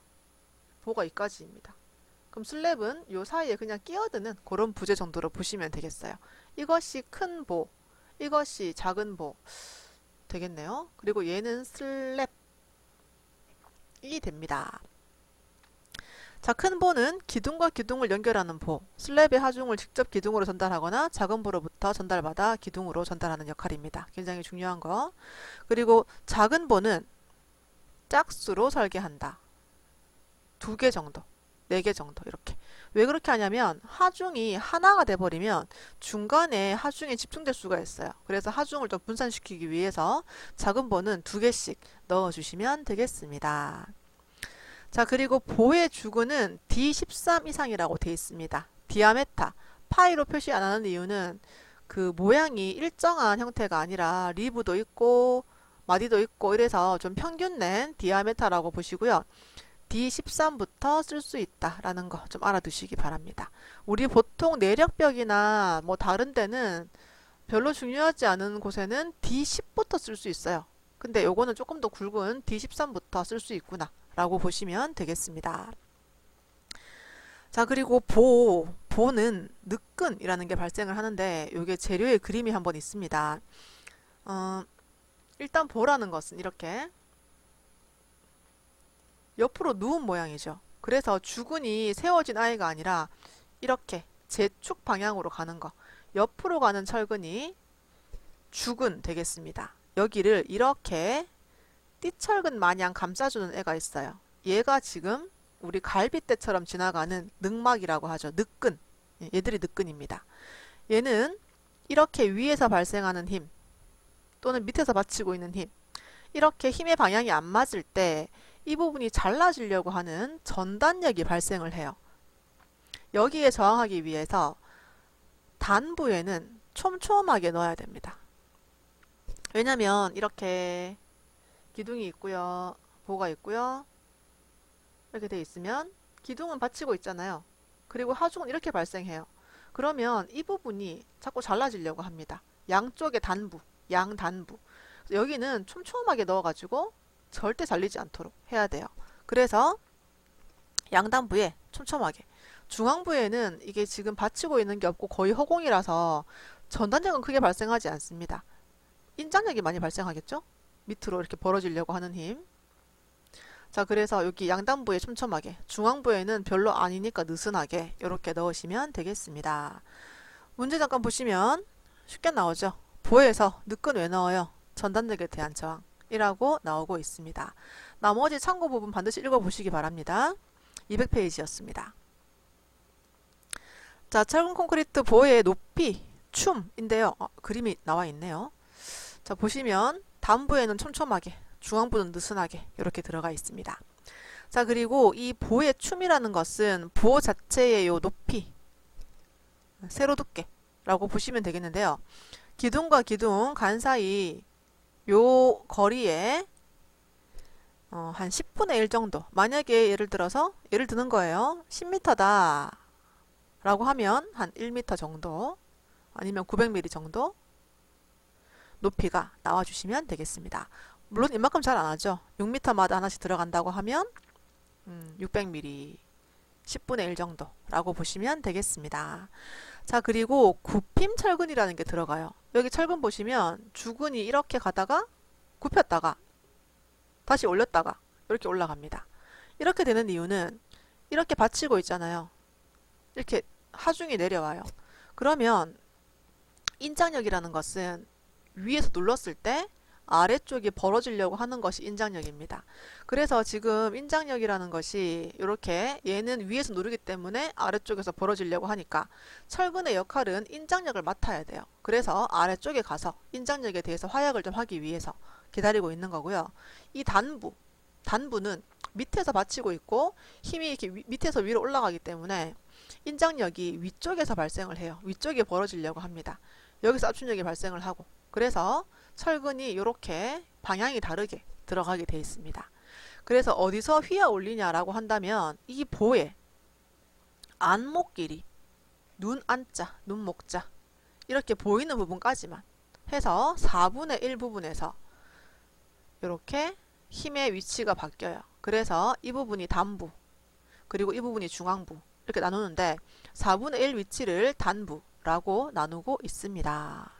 보가 이까지입니다. 그럼 슬랩은 요 사이에 그냥 끼어드는 그런 부재 정도로 보시면 되겠어요. 이것이 큰 보, 이것이 작은 보 되겠네요. 그리고 얘는 슬랩이 됩니다. 자, 큰 보는 기둥과 기둥을 연결하는 보, 슬랩의 하중을 직접 기둥으로 전달하거나 작은 보로부터 전달받아 기둥으로 전달하는 역할입니다. 굉장히 중요한 거. 그리고 작은 보는 짝수로 설계한다. 2개 정도. 4개 정도 이렇게. 왜 그렇게 하냐면 하중이 하나가 돼버리면 중간에 하중이 집중될 수가 있어요. 그래서 하중을 좀 분산시키기 위해서 작은 보는 2개씩 넣어주시면 되겠습니다. 자, 그리고 보의 주근은 D13 이상이라고 되어 있습니다. 디아메타, 파이로 표시 안 하는 이유는 그 모양이 일정한 형태가 아니라 리브도 있고 마디도 있고 이래서 좀 평균 낸 디아메타라고 보시고요. D13부터 쓸 수 있다라는 거 좀 알아두시기 바랍니다. 우리 보통 내력벽이나 뭐 다른 데는 별로 중요하지 않은 곳에는 D10부터 쓸 수 있어요. 근데 요거는 조금 더 굵은 D13부터 쓸 수 있구나 라고 보시면 되겠습니다. 자, 그리고 보는 느끈이라는 게 발생을 하는데 요게 재료의 그림이 한번 있습니다. 일단 보라는 것은 이렇게 옆으로 누운 모양이죠. 그래서 주근이 세워진 아이가 아니라 이렇게 제축 방향으로 가는 거. 옆으로 가는 철근이 주근 되겠습니다. 여기를 이렇게 띠철근 마냥 감싸주는 애가 있어요. 얘가 지금 우리 갈빗대처럼 지나가는 늑막이라고 하죠. 느끈. 얘들이 느끈입니다. 얘는 이렇게 위에서 발생하는 힘 또는 밑에서 받치고 있는 힘, 이렇게 힘의 방향이 안 맞을 때 이 부분이 잘라지려고 하는 전단력이 발생을 해요. 여기에 저항하기 위해서 단부에는 촘촘하게 넣어야 됩니다. 왜냐면 이렇게 기둥이 있고요. 보가 있고요. 이렇게 돼 있으면 기둥은 받치고 있잖아요. 그리고 하중은 이렇게 발생해요. 그러면 이 부분이 자꾸 잘라지려고 합니다. 양쪽의 단부, 양단부. 여기는 촘촘하게 넣어가지고 절대 잘리지 않도록 해야 돼요. 그래서 양단부에 촘촘하게. 중앙부에는 이게 지금 받치고 있는 게 없고 거의 허공이라서 전단력은 크게 발생하지 않습니다. 인장력이 많이 발생하겠죠? 밑으로 이렇게 벌어지려고 하는 힘. 자, 그래서 여기 양단부에 촘촘하게, 중앙부에는 별로 아니니까 느슨하게 이렇게 넣으시면 되겠습니다. 문제 잠깐 보시면 쉽게 나오죠. 보에서 늦근 왜 넣어요? 전단력에 대한 저항이라고 나오고 있습니다. 나머지 참고 부분 반드시 읽어보시기 바랍니다. 200페이지였습니다. 자, 철근 콘크리트 보의 높이, 춤인데요. 그림이 나와 있네요. 자, 보시면 단부에는 촘촘하게, 중앙부는 느슨하게 이렇게 들어가 있습니다. 자, 그리고 이 보의 춤이라는 것은 보 자체의 요 높이, 세로 두께라고 보시면 되겠는데요. 기둥과 기둥 간 사이 요 거리에 한 10분의 1 정도, 만약에 예를 드는 거예요. 10m다 라고 하면 한 1m 정도, 아니면 900mm 정도 높이가 나와주시면 되겠습니다. 물론 이만큼 잘 안 하죠. 6m마다 하나씩 들어간다고 하면 600mm, 10분의 1 정도라고 보시면 되겠습니다. 자, 그리고 굽힘 철근이라는 게 들어가요. 여기 철근 보시면 주근이 이렇게 가다가 굽혔다가 다시 올렸다가 이렇게 올라갑니다. 이렇게 되는 이유는 이렇게 받치고 있잖아요. 이렇게 하중이 내려와요. 그러면 인장력이라는 것은 위에서 눌렀을 때 아래쪽이 벌어지려고 하는 것이 인장력입니다. 그래서 지금 인장력이라는 것이 이렇게 얘는 위에서 누르기 때문에 아래쪽에서 벌어지려고 하니까 철근의 역할은 인장력을 맡아야 돼요. 그래서 아래쪽에 가서 인장력에 대해서 화약을 좀 하기 위해서 기다리고 있는 거고요. 이 단부는 밑에서 받치고 있고 힘이 이렇게 밑에서 위로 올라가기 때문에 인장력이 위쪽에서 발생을 해요. 위쪽에 벌어지려고 합니다. 여기서 압축력이 발생을 하고, 그래서 철근이 이렇게 방향이 다르게 들어가게 되어 있습니다. 그래서 어디서 휘어 올리냐라고 한다면 이 보의 안목 길이, 눈 안자, 눈 목자 이렇게 보이는 부분까지만 해서 4분의 1 부분에서 이렇게 힘의 위치가 바뀌어요. 그래서 이 부분이 단부, 그리고 이 부분이 중앙부 이렇게 나누는데 4분의 1 위치를 단부라고 나누고 있습니다.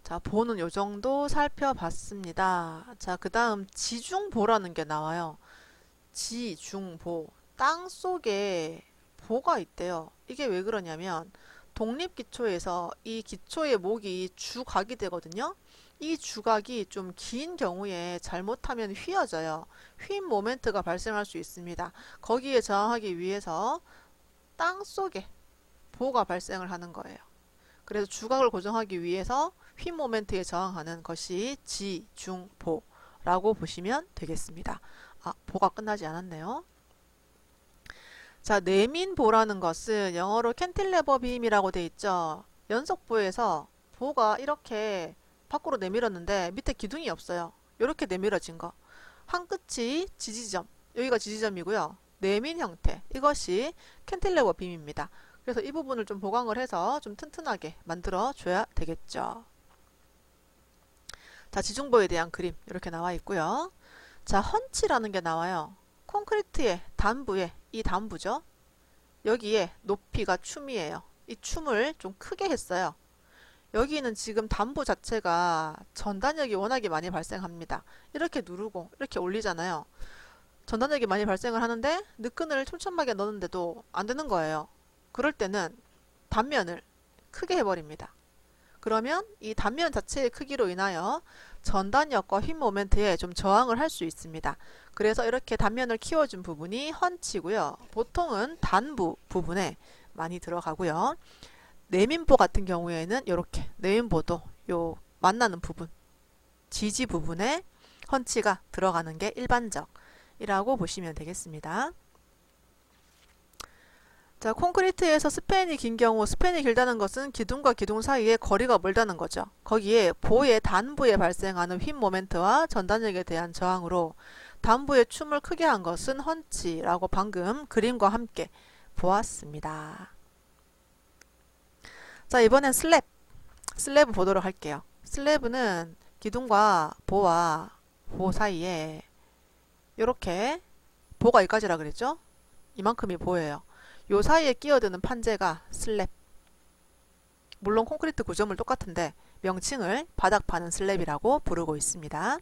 자, 보는 요 정도 살펴봤습니다. 자, 그 다음 지중보라는 게 나와요. 지중보. 땅 속에 보가 있대요. 이게 왜 그러냐면 독립기초에서 이 기초의 목이 주각이 되거든요. 이 주각이 좀 긴 경우에 잘못하면 휘어져요. 휨 모멘트가 발생할 수 있습니다. 거기에 저항하기 위해서 땅 속에 보가 발생을 하는 거예요. 그래서 주각을 고정하기 위해서 휨 모멘트에 저항하는 것이 지중보라고 보시면 되겠습니다. 보가 끝나지 않았네요. 자, 내민보라는 것은 영어로 캔틸레버 빔이라고 돼 있죠. 연속보에서 보가 이렇게 밖으로 내밀었는데 밑에 기둥이 없어요. 이렇게 내밀어진 거. 한 끝이 지지점, 여기가 지지점이고요. 내민 형태, 이것이 캔틸레버 빔입니다. 그래서 이 부분을 좀 보강을 해서 좀 튼튼하게 만들어 줘야 되겠죠. 자, 지중보에 대한 그림 이렇게 나와 있고요. 자, 헌치라는 게 나와요. 콘크리트의 단부에, 이 단부죠. 여기에 높이가 춤이에요. 이 춤을 좀 크게 했어요. 여기는 지금 단부 자체가 전단력이 워낙에 많이 발생합니다. 이렇게 누르고 이렇게 올리잖아요. 전단력이 많이 발생을 하는데 느끈을 촘촘하게 넣는데도 안 되는 거예요. 그럴 때는 단면을 크게 해버립니다. 그러면 이 단면 자체의 크기로 인하여 전단력과 휨 모멘트에 좀 저항을 할 수 있습니다. 그래서 이렇게 단면을 키워준 부분이 헌치고요. 보통은 단부 부분에 많이 들어가고요. 내민보 같은 경우에는 이렇게 내민보도 요 만나는 부분, 지지 부분에 헌치가 들어가는 게 일반적이라고 보시면 되겠습니다. 자, 콘크리트에서 스팬이 긴 경우, 스팬이 길다는 것은 기둥과 기둥 사이에 거리가 멀다는 거죠. 거기에 보의 단부에 발생하는 휨 모멘트와 전단력에 대한 저항으로 단부의 춤을 크게 한 것은 헌치라고 방금 그림과 함께 보았습니다. 자, 이번엔 슬래브 보도록 할게요. 슬래브는 기둥과 보와 보 사이에 이렇게, 보가 여기까지라 그랬죠? 이만큼이 보예요. 요 사이에 끼어드는 판재가 슬랩. 물론 콘크리트 구조물 똑같은데 명칭을 바닥 파는 슬랩이라고 부르고 있습니다.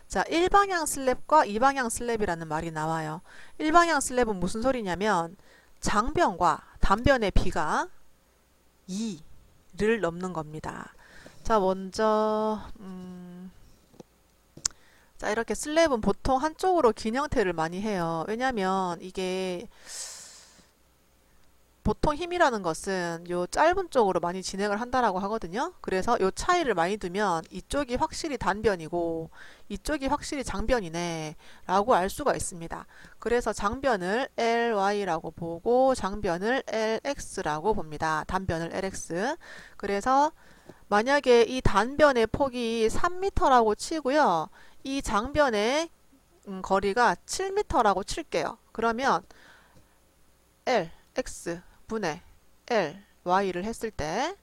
자, 일방향 슬랩과 이방향 슬랩이라는 말이 나와요. 일방향 슬랩은 무슨 소리냐면 장병과 단변의 B가 2를 넘는 겁니다. 자, 먼저 자, 이렇게 슬랩은 보통 한쪽으로 긴 형태를 많이 해요. 왜냐면 이게 보통 힘이라는 것은 요 짧은 쪽으로 많이 진행을 한다라고 하거든요. 그래서 요 차이를 많이 두면 이쪽이 확실히 단변이고 이쪽이 확실히 장변이네 라고 알 수가 있습니다. 그래서 장변을 LY라고 보고 장변을 LX라고 봅니다. 단변을 LX. 그래서 만약에 이 단변의 폭이 3m라고 치고요. 이 장변의 거리가 7m라고 칠게요. 그러면 LX 분의 L, Y를 했을 때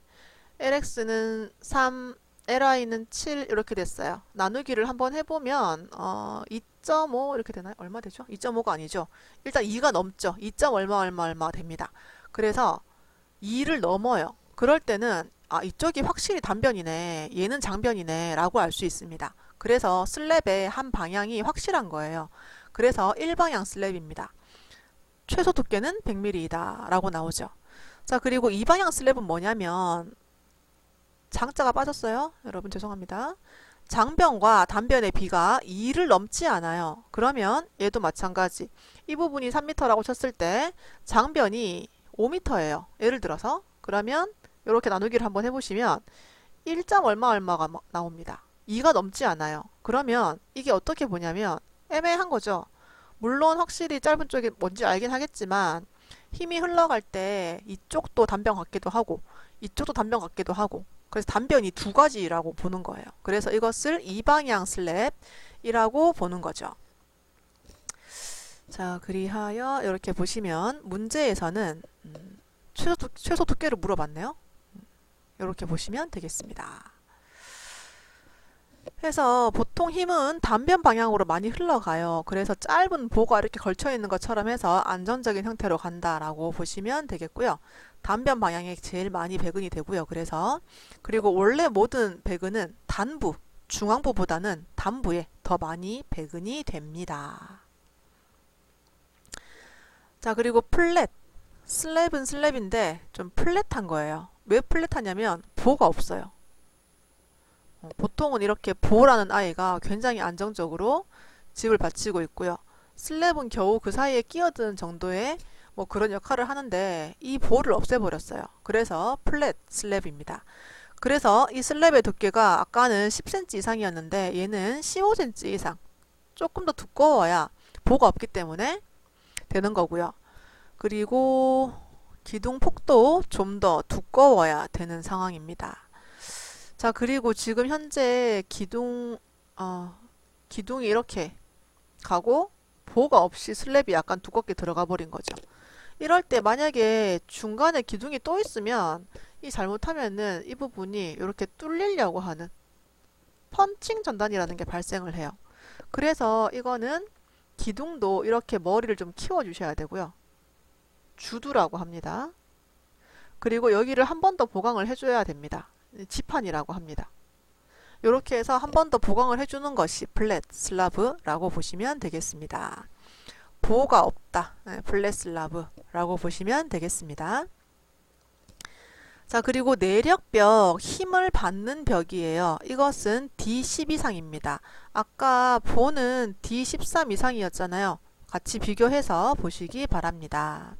LX는 3, LY는 7 이렇게 됐어요. 나누기를 한번 해보면 2.5 이렇게 되나요? 얼마 되죠? 2.5가 아니죠. 일단 2가 넘죠. 2. 얼마 됩니다. 그래서 2를 넘어요. 그럴 때는 이쪽이 확실히 단변이네. 얘는 장변이네. 라고 알 수 있습니다. 그래서 슬랩의 한 방향이 확실한 거예요. 그래서 일방향 슬랩입니다. 최소 두께는 100mm이다 라고 나오죠. 자, 그리고 이방향 슬랩은 뭐냐면 장자가 빠졌어요. 여러분 죄송합니다. 장변과 단변의 비가 2를 넘지 않아요. 그러면 얘도 마찬가지. 이 부분이 3m라고 쳤을 때 장변이 5m예요. 예를 들어서 그러면 이렇게 나누기를 한번 해보시면 1. 얼마가 나옵니다. 2가 넘지 않아요. 그러면 이게 어떻게 보냐면 애매한 거죠. 물론 확실히 짧은 쪽이 뭔지 알긴 하겠지만 힘이 흘러갈 때 이쪽도 단변 같기도 하고 이쪽도 단변 같기도 하고 그래서 단변이 두 가지라고 보는 거예요. 그래서 이것을 이방향 슬랩이라고 보는 거죠. 자, 그리하여 이렇게 보시면 문제에서는 최소 두께를 물어봤네요. 이렇게 보시면 되겠습니다. 그래서 보통 힘은 단변 방향으로 많이 흘러가요. 그래서 짧은 보가 이렇게 걸쳐 있는 것처럼 해서 안정적인 형태로 간다라고 보시면 되겠고요. 단변 방향에 제일 많이 배근이 되고요. 그리고 원래 모든 배근은 단부, 중앙부보다는 단부에 더 많이 배근이 됩니다. 자, 그리고 플랫. 슬랩은 슬랩인데 좀 플랫한 거예요. 왜 플랫하냐면 보가 없어요. 보통은 이렇게 보라는 아이가 굉장히 안정적으로 집을 받치고 있고요. 슬랩은 겨우 그 사이에 끼어드는 정도의 뭐 그런 역할을 하는데 이 보를 없애버렸어요. 그래서 플랫 슬랩입니다. 그래서 이 슬랩의 두께가 아까는 10cm 이상이었는데 얘는 15cm 이상 조금 더 두꺼워야 보가 없기 때문에 되는 거고요. 그리고 기둥 폭도 좀 더 두꺼워야 되는 상황입니다. 자, 그리고 지금 현재 기둥이 이렇게 가고 보가 없이 슬랩이 약간 두껍게 들어가 버린 거죠. 이럴 때 만약에 중간에 기둥이 또 있으면 잘못하면은 이 부분이 이렇게 뚫리려고 하는 펀칭 전단이라는 게 발생을 해요. 그래서 이거는 기둥도 이렇게 머리를 좀 키워 주셔야 되고요. 주두라고 합니다. 그리고 여기를 한 번 더 보강을 해줘야 됩니다. 지판이라고 합니다. 이렇게 해서 한 번 더 보강을 해주는 것이 플랫 슬라브라고 보시면 되겠습니다. 보가 없다. 플랫 슬라브라고 보시면 되겠습니다. 자, 그리고 내력벽, 힘을 받는 벽이에요. 이것은 D10 이상입니다. 아까 보는 D13 이상이었잖아요. 같이 비교해서 보시기 바랍니다.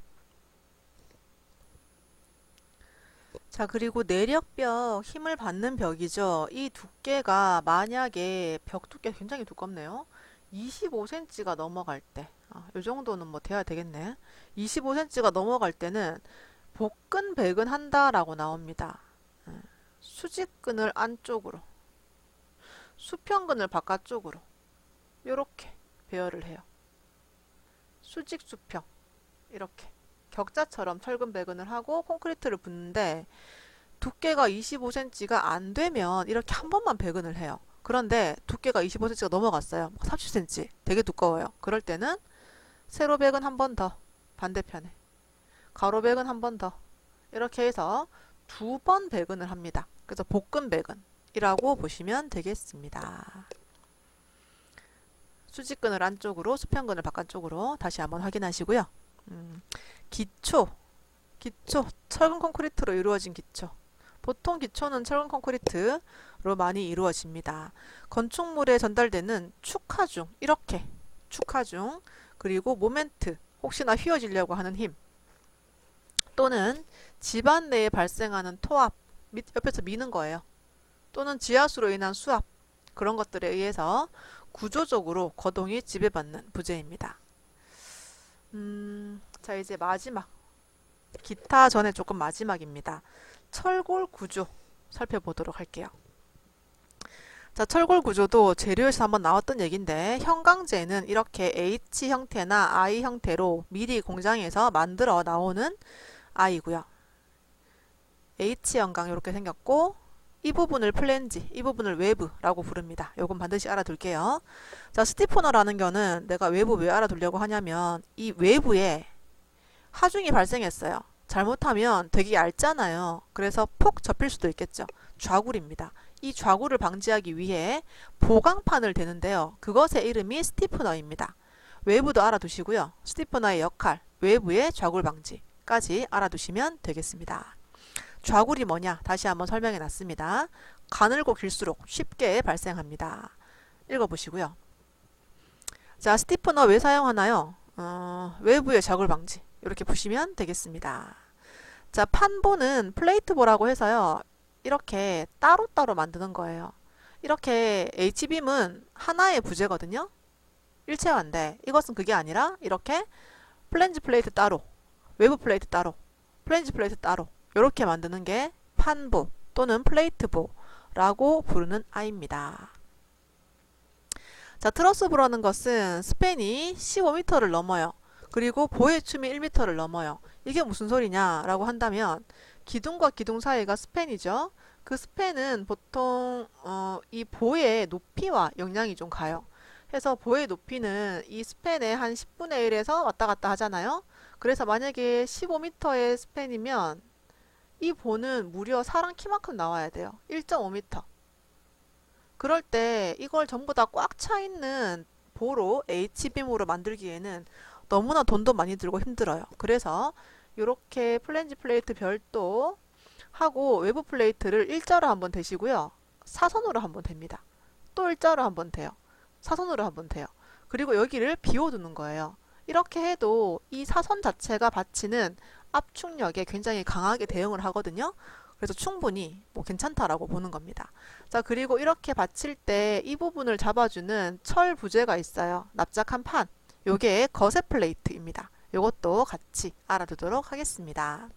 자, 그리고 내력벽, 힘을 받는 벽이죠. 이 두께가 만약에 벽 두께 굉장히 두껍네요. 25cm가 넘어갈 때, 이 정도는 뭐 돼야 되겠네. 25cm가 넘어갈 때는 복근 배근 한다라고 나옵니다. 수직근을 안쪽으로, 수평근을 바깥쪽으로 이렇게 배열을 해요. 수직 수평 이렇게 격자처럼 철근 배근을 하고 콘크리트를 붓는데 두께가 25cm가 안 되면 이렇게 한 번만 배근을 해요. 그런데 두께가 25cm가 넘어갔어요. 30cm 되게 두꺼워요. 그럴 때는 세로 배근 한 번 더, 반대편에 가로 배근 한 번 더, 이렇게 해서 두 번 배근을 합니다. 그래서 복근 배근이라고 보시면 되겠습니다. 수직근을 안쪽으로, 수평근을 바깥쪽으로 다시 한번 확인하시고요. 기초 기초, 철근 콘크리트로 이루어진 기초. 보통 기초는 철근 콘크리트로 많이 이루어집니다. 건축물에 전달되는 축하중, 이렇게 축하중, 그리고 모멘트, 혹시나 휘어지려고 하는 힘, 또는 집안 내에 발생하는 토압, 옆에서 미는 거예요. 또는 지하수로 인한 수압, 그런 것들에 의해서 구조적으로 거동이 지배받는 부재입니다. 자, 이제 마지막. 기타 전에 조금 마지막입니다. 철골 구조 살펴보도록 할게요. 자, 철골 구조도 재료에서 한번 나왔던 얘기인데, 형광재는 이렇게 H 형태나 I 형태로 미리 공장에서 만들어 나오는 I고요. H 형광 이렇게 생겼고, 이 부분을 플랜지, 이 부분을 외부라고 부릅니다. 요건 반드시 알아둘게요. 자, 스티프너라는 거는 내가 외부 왜 알아두려고 하냐면, 이 외부에 하중이 발생했어요. 잘못하면 되게 얇잖아요. 그래서 폭 접힐 수도 있겠죠. 좌굴입니다. 이 좌굴을 방지하기 위해 보강판을 대는데요. 그것의 이름이 스티프너입니다. 외부도 알아두시고요. 스티프너의 역할, 외부의 좌굴 방지까지 알아두시면 되겠습니다. 좌굴이 뭐냐? 다시 한번 설명해 놨습니다. 가늘고 길수록 쉽게 발생합니다. 읽어보시고요. 자, 스티프너 왜 사용하나요? 외부의 좌굴 방지. 이렇게 보시면 되겠습니다. 자, 판보는 플레이트보라고 해서요. 이렇게 따로따로 만드는 거예요. 이렇게 H빔은 하나의 부재거든요. 일체화인데 이것은 그게 아니라 이렇게 플랜지 플레이트 따로, 외부 플레이트 따로, 플랜지 플레이트 따로 이렇게 만드는 게 판보 또는 플레이트보라고 부르는 I입니다. 자, 트러스보라는 것은 스팬이 15m를 넘어요. 그리고 보의 춤이 1m를 넘어요. 이게 무슨 소리냐 라고 한다면 기둥과 기둥 사이가 스팬이죠. 그 스팬은 보통 이 보의 높이와 영향이 좀 가요. 그래서 보의 높이는 이 스팬의 한 10분의 1에서 왔다 갔다 하잖아요. 그래서 만약에 15m의 스팬이면 이 보는 무려 사람 키만큼 나와야 돼요. 1.5m. 그럴 때 이걸 전부 다 꽉 차 있는 보로 H빔으로 만들기에는 너무나 돈도 많이 들고 힘들어요. 그래서 이렇게 플랜지 플레이트 별도 하고 외부 플레이트를 일자로 한번 대시고요. 사선으로 한번 댑니다. 또 일자로 한번 대요. 사선으로 한번 대요. 그리고 여기를 비워두는 거예요. 이렇게 해도 이 사선 자체가 받치는 압축력에 굉장히 강하게 대응을 하거든요. 그래서 충분히 뭐 괜찮다라고 보는 겁니다. 자, 그리고 이렇게 받칠 때 이 부분을 잡아주는 철 부재가 있어요. 납작한 판. 요게 거세 플레이트입니다. 요것도 같이 알아두도록 하겠습니다.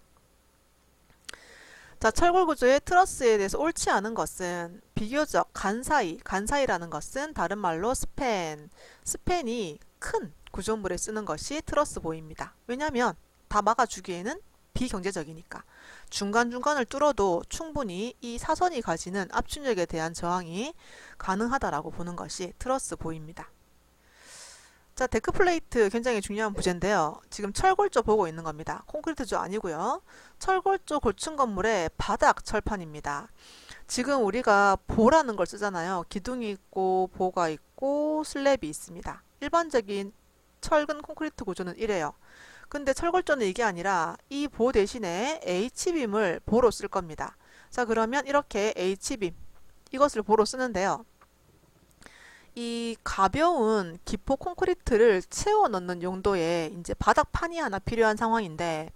자, 철골 구조의 트러스에 대해서 옳지 않은 것은 비교적 간사이라는 것은 다른 말로 스팬이 큰 구조물에 쓰는 것이 트러스 보입니다. 왜냐하면 다 막아주기에는 비경제적이니까. 중간중간을 뚫어도 충분히 이 사선이 가지는 압축력에 대한 저항이 가능하다라고 보는 것이 트러스 보입니다. 자, 데크플레이트 굉장히 중요한 부재인데요. 지금 철골조 보고 있는 겁니다. 콘크리트조 아니고요. 철골조 고층 건물의 바닥 철판입니다. 지금 우리가 보라는 걸 쓰잖아요. 기둥이 있고 보가 있고 슬랩이 있습니다. 일반적인 철근 콘크리트 구조는 이래요. 근데 철골조는 이게 아니라 이 보 대신에 H빔을 보로 쓸 겁니다. 자, 그러면 이렇게 H빔 이것을 보로 쓰는데요. 이 가벼운 기포 콘크리트를 채워 넣는 용도의 이제 바닥판이 하나 필요한 상황인데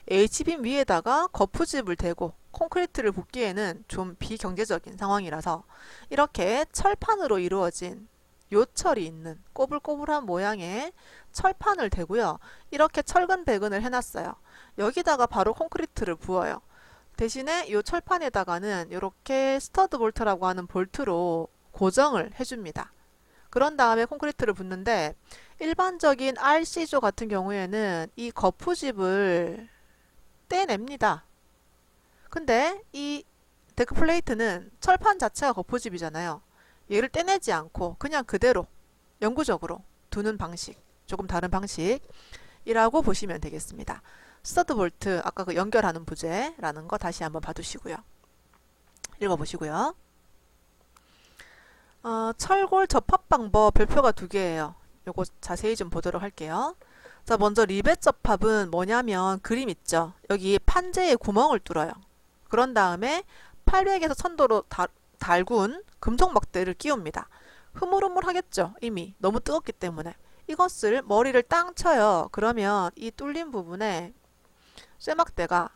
H빔 위에다가 거푸집을 대고 콘크리트를 붓기에는 좀 비경제적인 상황이라서 이렇게 철판으로 이루어진 요철이 있는 꼬불꼬불한 모양의 철판을 대고요. 이렇게 철근 배근을 해놨어요. 여기다가 바로 콘크리트를 부어요. 대신에 이 철판에다가는 이렇게 스터드 볼트라고 하는 볼트로 고정을 해줍니다. 그런 다음에 콘크리트를 붓는데 일반적인 RC조 같은 경우에는 이 거푸집을 떼냅니다. 근데 이 데크플레이트는 철판 자체가 거푸집이잖아요. 얘를 떼내지 않고 그냥 그대로 영구적으로 두는 방식, 조금 다른 방식이라고 보시면 되겠습니다. 스터드 볼트, 아까 그 연결하는 부재라는 거 다시 한번 봐두시고요. 읽어보시고요. 철골 접합 방법 별표가 2개예요. 요거 자세히 좀 보도록 할게요. 자, 먼저 리벳 접합은 뭐냐면 그림 있죠. 여기 판재에 구멍을 뚫어요. 그런 다음에 800에서 1000도로 달군 금속 막대를 끼웁니다. 흐물흐물하겠죠. 이미 너무 뜨겁기 때문에. 이것을 머리를 땅 쳐요. 그러면 이 뚫린 부분에 쇠막대가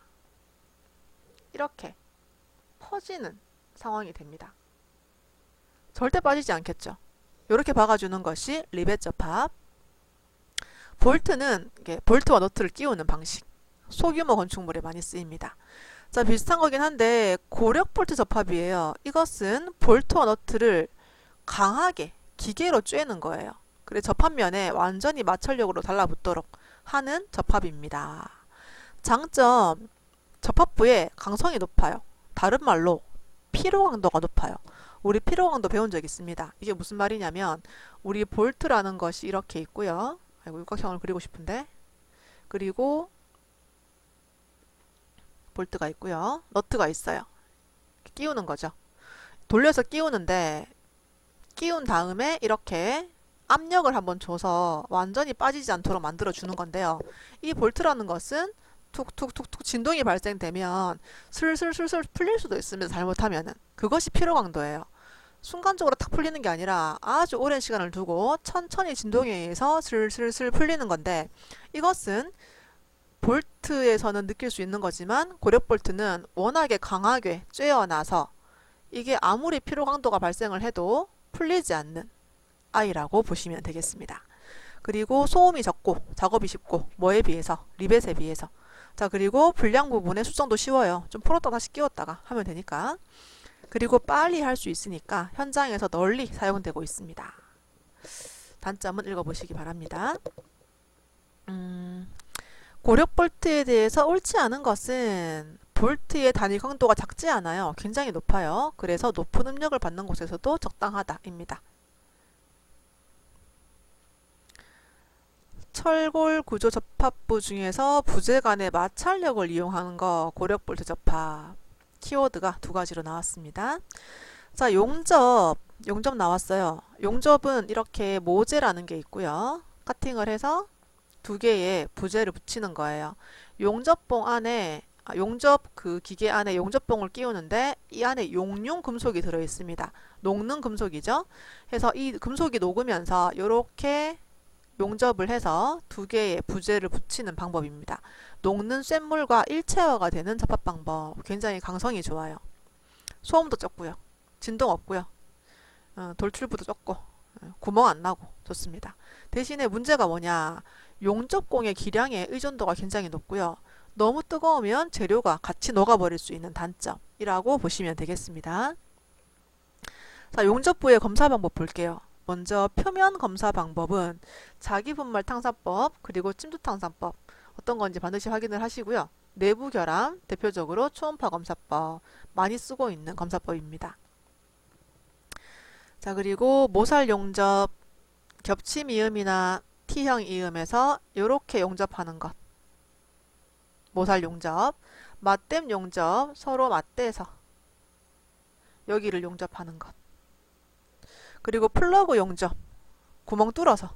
이렇게 퍼지는 상황이 됩니다. 절대 빠지지 않겠죠. 이렇게 박아주는 것이 리벳 접합. 볼트는 이게 볼트와 너트를 끼우는 방식. 소규모 건축물에 많이 쓰입니다. 자, 비슷한 거긴 한데 고력 볼트 접합이에요. 이것은 볼트와 너트를 강하게 기계로 쬐는 거예요. 그래서 접합면에 완전히 마찰력으로 달라붙도록 하는 접합입니다. 장점, 접합부의 강성이 높아요. 다른 말로 피로 강도가 높아요. 우리 피로 강도 배운 적 있습니다. 이게 무슨 말이냐면 우리 볼트라는 것이 이렇게 있고요. 아이고, 육각형을 그리고 싶은데. 그리고 볼트가 있고요. 너트가 있어요. 끼우는 거죠. 돌려서 끼우는데 끼운 다음에 이렇게 압력을 한번 줘서 완전히 빠지지 않도록 만들어 주는 건데요. 이 볼트라는 것은 툭툭툭툭 진동이 발생되면 슬슬슬슬 풀릴 수도 있습니다. 잘못하면은. 그것이 피로 강도예요. 순간적으로 탁 풀리는 게 아니라 아주 오랜 시간을 두고 천천히 진동에 의해서 슬슬슬 풀리는 건데, 이것은 볼트에서는 느낄 수 있는 거지만 고력 볼트는 워낙에 강하게 쬐어놔서 이게 아무리 피로 강도가 발생을 해도 풀리지 않는 아이라고 보시면 되겠습니다. 그리고 소음이 적고 작업이 쉽고 뭐에 비해서? 리벳에 비해서. 자, 그리고 불량 부분에 수정도 쉬워요. 좀 풀었다 다시 끼웠다가 하면 되니까. 그리고 빨리 할 수 있으니까 현장에서 널리 사용되고 있습니다. 단점은 읽어보시기 바랍니다. 고력 볼트에 대해서 옳지 않은 것은 볼트의 단위 강도가 작지 않아요. 굉장히 높아요. 그래서 높은 음력을 받는 곳에서도 적당하다입니다. 철골 구조 접합부 중에서 부재 간의 마찰력을 이용하는 거 고력 볼트 접합. 키워드가 두 가지로 나왔습니다. 자, 용접 나왔어요. 용접은 이렇게 모재라는 게 있고요. 카팅을 해서 두 개의 부재를 붙이는 거예요. 용접봉 안에 용접 그 기계 안에 용접봉을 끼우는데 이 안에 용융 금속이 들어 있습니다. 녹는 금속이죠. 해서 이 금속이 녹으면서 이렇게 용접을 해서 두 개의 부재를 붙이는 방법입니다. 녹는 쇳물과 일체화가 되는 접합 방법. 굉장히 강성이 좋아요. 소음도 적고요. 진동 없고요. 돌출부도 적고 구멍 안 나고 좋습니다. 대신에 문제가 뭐냐? 용접공의 기량의 의존도가 굉장히 높고요. 너무 뜨거우면 재료가 같이 녹아버릴 수 있는 단점이라고 보시면 되겠습니다. 자, 용접부의 검사 방법 볼게요. 먼저 표면 검사 방법은 자기분말 탕사법 그리고 침투 탕사법 어떤 건지 반드시 확인을 하시고요. 내부 결함 대표적으로 초음파 검사법 많이 쓰고 있는 검사법입니다. 자, 그리고 모살 용접 겹침 이음이나 T형 이음에서 이렇게 용접하는 것 모살 용접, 맞댐 용접 서로 맞대서 여기를 용접하는 것. 그리고 플러그 용접 구멍 뚫어서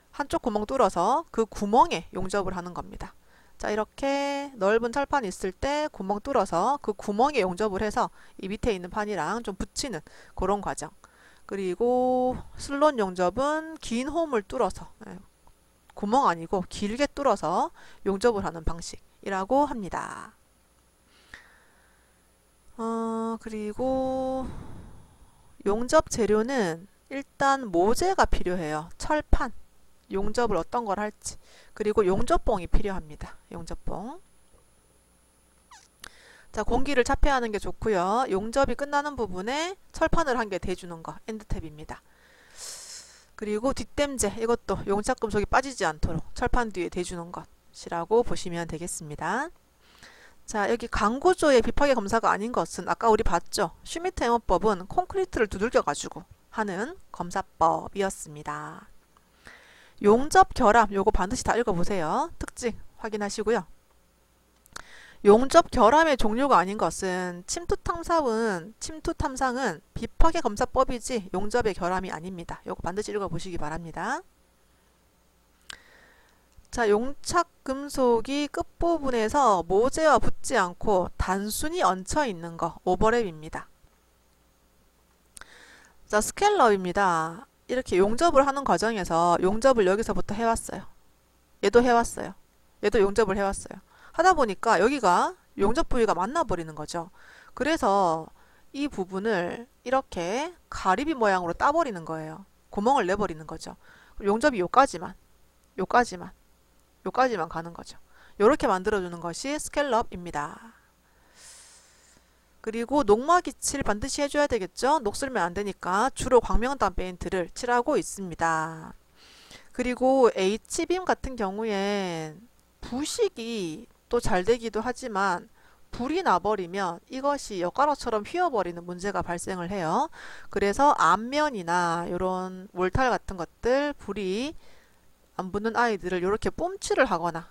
한쪽 구멍 뚫어서 그 구멍에 용접을 하는 겁니다. 자, 이렇게 넓은 철판이 있을 때 구멍 뚫어서 그 구멍에 용접을 해서 이 밑에 있는 판이랑 좀 붙이는 그런 과정. 그리고 슬롯 용접은 긴 홈을 뚫어서 구멍 아니고 길게 뚫어서 용접을 하는 방식이라고 합니다. 그리고 용접 재료는 일단 모재가 필요해요. 철판, 용접을 어떤 걸 할지. 그리고 용접봉이 필요합니다. 용접봉. 자, 공기를 차폐하는 게 좋고요. 용접이 끝나는 부분에 철판을 한 개 대주는 거, 엔드탭입니다. 그리고 뒷댐재, 이것도 용착금속이 빠지지 않도록 철판 뒤에 대주는 것이라고 보시면 되겠습니다. 자, 여기 강구조의 비파괴 검사가 아닌 것은 아까 우리 봤죠? 슈미트 해머법은 콘크리트를 두들겨 가지고 하는 검사법이었습니다. 용접 결함, 요거 반드시 다 읽어보세요. 특징 확인하시고요. 용접 결함의 종류가 아닌 것은 침투 탐상은 비파괴 검사법이지 용접의 결함이 아닙니다. 요거 반드시 읽어보시기 바랍니다. 자, 용착 금속이 끝부분에서 모재와 붙지 않고 단순히 얹혀 있는 거, 오버랩입니다. 자, 스캘럽입니다. 이렇게 용접을 하는 과정에서 용접을 여기서부터 해왔어요. 얘도 해왔어요. 얘도 용접을 해왔어요. 하다 보니까 여기가 용접 부위가 만나버리는 거죠. 그래서 이 부분을 이렇게 가리비 모양으로 따버리는 거예요. 구멍을 내버리는 거죠. 용접이 요까지만, 요까지만, 요까지만 가는 거죠. 요렇게 만들어주는 것이 스캘럽입니다. 그리고 녹막이 칠 반드시 해줘야 되겠죠. 녹슬면 안 되니까 주로 광명단 페인트를 칠하고 있습니다. 그리고 H빔 같은 경우엔 부식이 또 잘 되기도 하지만 불이 나버리면 이것이 엿가락처럼 휘어버리는 문제가 발생을 해요. 그래서 앞면이나 이런 몰탈 같은 것들 불이 안 붙는 아이들을 이렇게 뿜칠을 하거나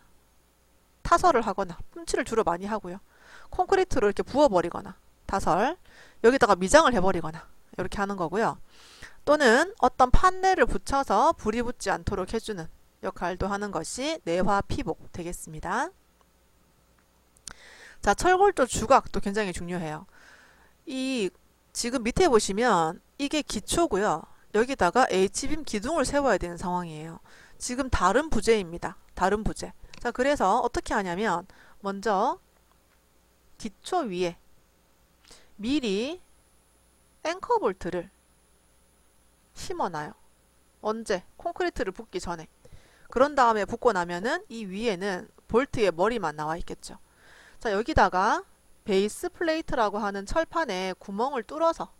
타설을 하거나, 뿜칠을 주로 많이 하고요. 콘크리트로 이렇게 부어버리거나 타설, 여기다가 미장을 해버리거나 이렇게 하는 거고요. 또는 어떤 판넬을 붙여서 불이 붙지 않도록 해주는 역할도 하는 것이 내화 피복 되겠습니다. 자, 철골조 주각도 굉장히 중요해요. 이 지금 밑에 보시면 이게 기초고요. 여기다가 H빔 기둥을 세워야 되는 상황이에요. 지금 다른 부재입니다. 다른 부재. 자, 그래서 어떻게 하냐면 먼저 기초 위에 미리 앵커 볼트를 심어놔요. 언제? 콘크리트를 붓기 전에. 그런 다음에 붓고 나면은 이 위에는 볼트의 머리만 나와 있겠죠. 자, 여기다가 베이스 플레이트라고 하는 철판에 구멍을 뚫어서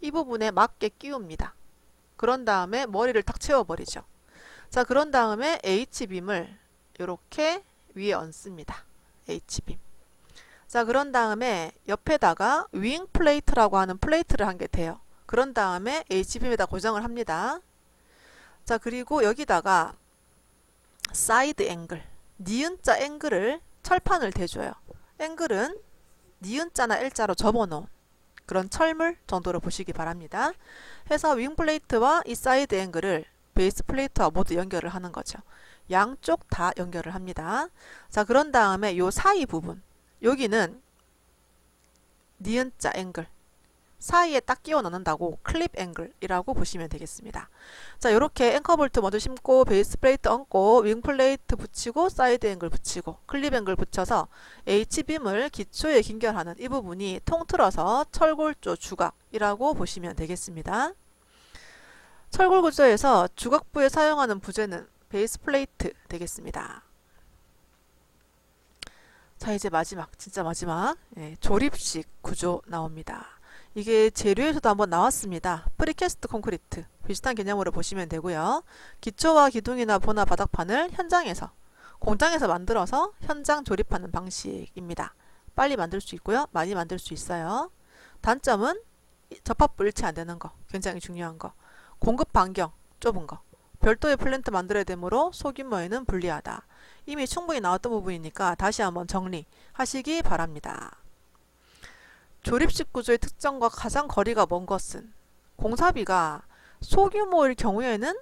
이 부분에 맞게 끼웁니다. 그런 다음에 머리를 탁 채워버리죠. 자, 그런 다음에 H빔을 이렇게 위에 얹습니다. H빔. 자, 그런 다음에 옆에다가 윙 플레이트라고 하는 플레이트를 한 개 대요. 그런 다음에 H빔에다 고정을 합니다. 자, 그리고 여기다가 사이드 앵글, 니은자 앵글을 철판을 대줘요. 앵글은 니은자나 L자로 접어놓은 그런 철물 정도로 보시기 바랍니다. 해서 윙 플레이트와 이 사이드 앵글을 베이스 플레이트와 모두 연결을 하는 거죠. 양쪽 다 연결을 합니다. 자, 그런 다음에 요 사이 부분, 여기는 니은자 앵글 사이에 딱 끼워 넣는다고 클립 앵글이라고 보시면 되겠습니다. 자, 이렇게 앵커 볼트 먼저 심고 베이스 플레이트 얹고 윙 플레이트 붙이고 사이드 앵글 붙이고 클립 앵글 붙여서 H빔을 기초에 긴결하는 이 부분이 통틀어서 철골조 주각이라고 보시면 되겠습니다. 철골 구조에서 주각부에 사용하는 부재는 베이스 플레이트 되겠습니다. 자, 이제 마지막, 진짜 마지막 조립식 구조 나옵니다. 이게 재료에서도 한번 나왔습니다. 프리캐스트 콘크리트 비슷한 개념으로 보시면 되고요. 기초와 기둥이나 보나 바닥판을 현장에서 공장에서 만들어서 현장 조립하는 방식입니다. 빨리 만들 수 있고요. 많이 만들 수 있어요. 단점은 접합부 일치 안 되는 거 굉장히 중요한 거. 공급 반경 좁은 거. 별도의 플랜트 만들어야 되므로 소규모에는 불리하다. 이미 충분히 나왔던 부분이니까 다시 한번 정리하시기 바랍니다. 조립식 구조의 특성과 가장 거리가 먼 것은 공사비가 소규모일 경우에는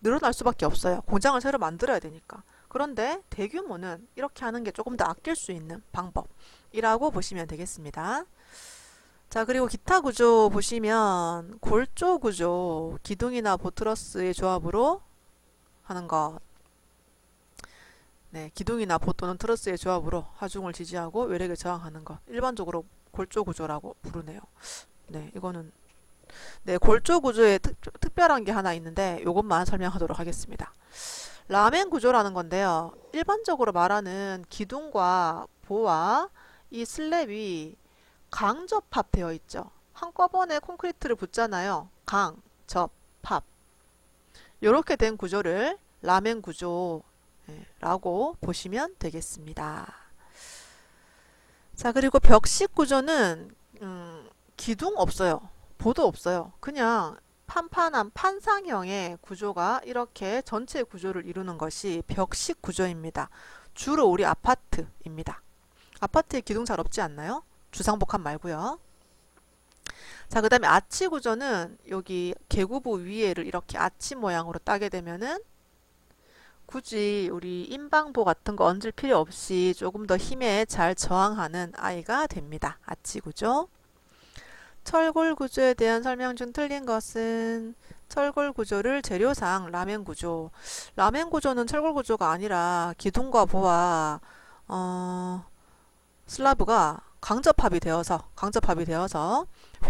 늘어날 수밖에 없어요. 공장을 새로 만들어야 되니까. 그런데 대규모는 이렇게 하는 게 조금 더 아낄 수 있는 방법이라고 보시면 되겠습니다. 자, 그리고 기타 구조 보시면 골조 구조, 기둥이나 보트러스의 조합으로 하는 것. 네, 기둥이나 보 또는 트러스의 조합으로 하중을 지지하고 외력을 저항하는 것. 일반적으로 골조 구조라고 부르네요. 네, 이거는 골조 구조에 특별한 게 하나 있는데 이것만 설명하도록 하겠습니다. 라멘 구조라는 건데요. 일반적으로 말하는 기둥과 보와 이 슬랩이 강접합되어 있죠. 한꺼번에 콘크리트를 붓잖아요. 강, 접, 합. 이렇게 된 구조를 라멘 구조라고 보시면 되겠습니다. 자, 그리고 벽식 구조는 기둥 없어요. 보도 없어요. 그냥 판판한 판상형의 구조가 이렇게 전체 구조를 이루는 것이 벽식 구조입니다. 주로 우리 아파트입니다. 아파트에 기둥 잘 없지 않나요? 주상복합 말고요. 자, 그 다음에 아치 구조는 여기 개구부 위에를 이렇게 아치 모양으로 따게 되면은 굳이 우리 인방보 같은 거 얹을 필요 없이 조금 더 힘에 잘 저항하는 아이가 됩니다. 아치 구조. 철골 구조에 대한 설명 중 틀린 것은 철골 구조를 재료상 라멘 구조. 라멘 구조는 철골 구조가 아니라 기둥과 보와 슬라브가 강접합이 되어서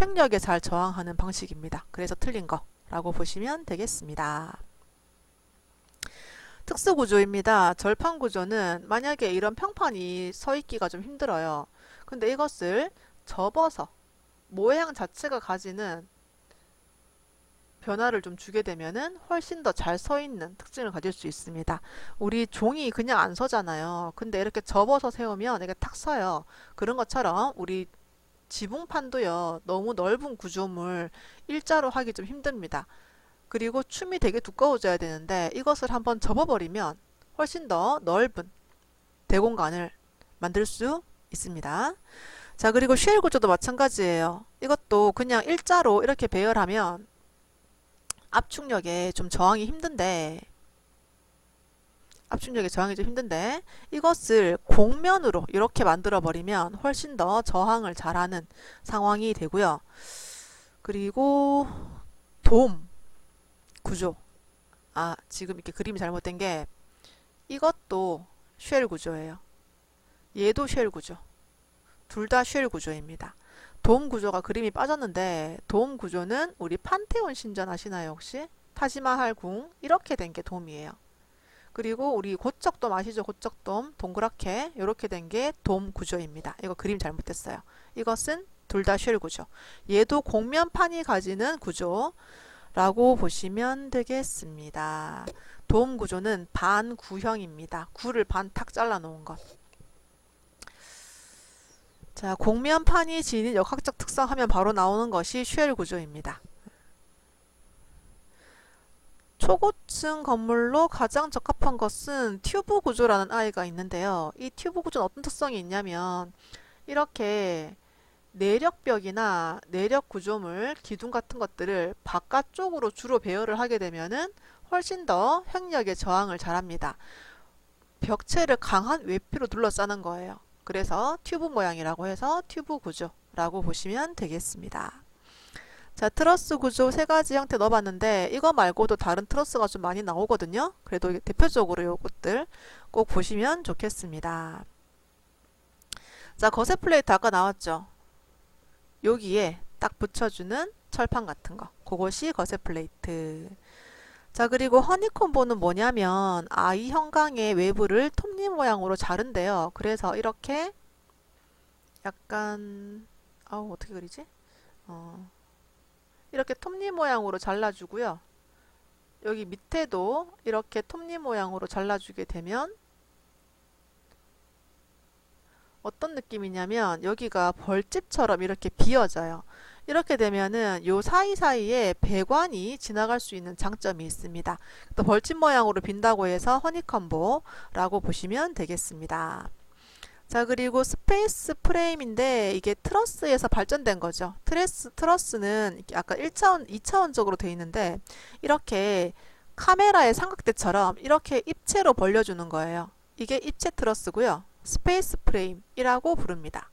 횡력에 잘 저항하는 방식입니다. 그래서 틀린 거라고 보시면 되겠습니다. 특수 구조입니다. 절판 구조는 만약에 이런 평판이 서 있기가 좀 힘들어요. 근데 이것을 접어서 모양 자체가 가지는 변화를 좀 주게 되면은 훨씬 더 잘 서 있는 특징을 가질 수 있습니다. 우리 종이 그냥 안 서잖아요. 근데 이렇게 접어서 세우면 이게 탁 서요. 그런 것처럼 우리 지붕판도요. 너무 넓은 구조물 일자로 하기 좀 힘듭니다. 그리고 춤이 되게 두꺼워져야 되는데 이것을 한번 접어버리면 훨씬 더 넓은 대공간을 만들 수 있습니다. 자, 그리고 쉘 구조도 마찬가지예요. 이것도 그냥 일자로 이렇게 배열하면 압축력에 좀 저항이 좀 힘든데 이것을 곡면으로 이렇게 만들어 버리면 훨씬 더 저항을 잘하는 상황이 되고요. 그리고 돔 구조. 지금 이렇게 그림이 잘못된 게 이것도 쉘 구조예요. 얘도 쉘 구조. 둘 다 쉘 구조입니다. 돔 구조가 그림이 빠졌는데 돔 구조는 우리 판테온 신전 아시나요 혹시? 타지마할 궁 이렇게 된 게 돔이에요. 그리고 우리 고척돔 아시죠? 고척돔 동그랗게 이렇게 된 게 돔 구조입니다. 이거 그림 잘못됐어요. 이것은 둘 다 쉘 구조. 얘도 곡면판이 가지는 구조라고 보시면 되겠습니다. 돔 구조는 반구형입니다. 구를 반 탁 잘라 놓은 것. 자, 곡면판이 지닌 역학적 특성 하면 바로 나오는 것이 쉘 구조입니다. 초고층 건물로 가장 적합한 것은 튜브 구조라는 아이가 있는데요. 이 튜브 구조는 어떤 특성이 있냐면 이렇게 내력벽이나 내력 구조물, 기둥 같은 것들을 바깥쪽으로 주로 배열을 하게 되면은 훨씬 더 횡력에 저항을 잘합니다. 벽체를 강한 외피로 둘러싸는 거예요. 그래서 튜브 모양이라고 해서 튜브 구조라고 보시면 되겠습니다. 자, 트러스 구조 세 가지 형태 넣어봤는데 이거 말고도 다른 트러스가 좀 많이 나오거든요. 그래도 대표적으로 요것들 꼭 보시면 좋겠습니다. 자, 거세 플레이트 아까 나왔죠. 여기에 딱 붙여주는 철판 같은 거. 그것이 거세 플레이트. 자, 그리고 허니콤보는 뭐냐면 이 형광의 외부를 톱니 모양으로 자른대요. 그래서 이렇게 약간 어떻게 그리지? 이렇게 톱니 모양으로 잘라주고요. 여기 밑에도 이렇게 톱니 모양으로 잘라주게 되면 어떤 느낌이냐면 여기가 벌집처럼 이렇게 비어져요. 이렇게 되면은 요 사이사이에 배관이 지나갈 수 있는 장점이 있습니다. 또 벌집 모양으로 빈다고 해서 허니콤보라고 보시면 되겠습니다. 자, 그리고 스페이스 프레임인데 이게 트러스에서 발전된 거죠. 트러스는 아까 1차원, 2차원적으로 되어 있는데 이렇게 카메라의 삼각대처럼 이렇게 입체로 벌려주는 거예요. 이게 입체 트러스고요. 스페이스 프레임이라고 부릅니다.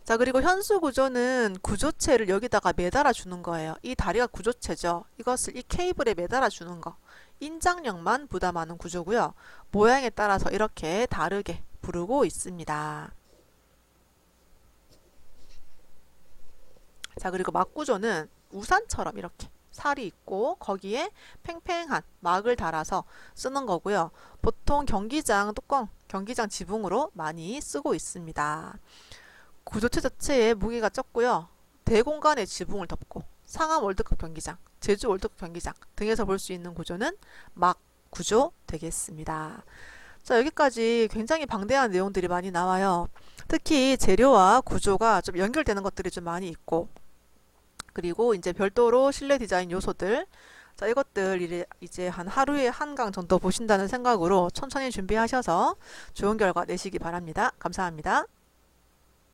자, 그리고 현수 구조는 구조체를 여기다가 매달아 주는 거예요. 이 다리가 구조체죠. 이것을 이 케이블에 매달아 주는 거. 인장력만 부담하는 구조고요. 모양에 따라서 이렇게 다르게 부르고 있습니다. 자, 그리고 막 구조는 우산처럼 이렇게 살이 있고 거기에 팽팽한 막을 달아서 쓰는 거고요. 보통 경기장 뚜껑, 경기장 지붕으로 많이 쓰고 있습니다. 구조체 자체에 무게가 적고요. 대공간의 지붕을 덮고 상암 월드컵 경기장, 제주 월드컵 경기장 등에서 볼 수 있는 구조는 막 구조 되겠습니다. 자, 여기까지 굉장히 방대한 내용들이 많이 나와요. 특히 재료와 구조가 좀 연결되는 것들이 좀 많이 있고 그리고 이제 별도로 실내 디자인 요소들 자, 이것들 이제 한 하루에 한 강 정도 보신다는 생각으로 천천히 준비하셔서 좋은 결과 내시기 바랍니다. 감사합니다.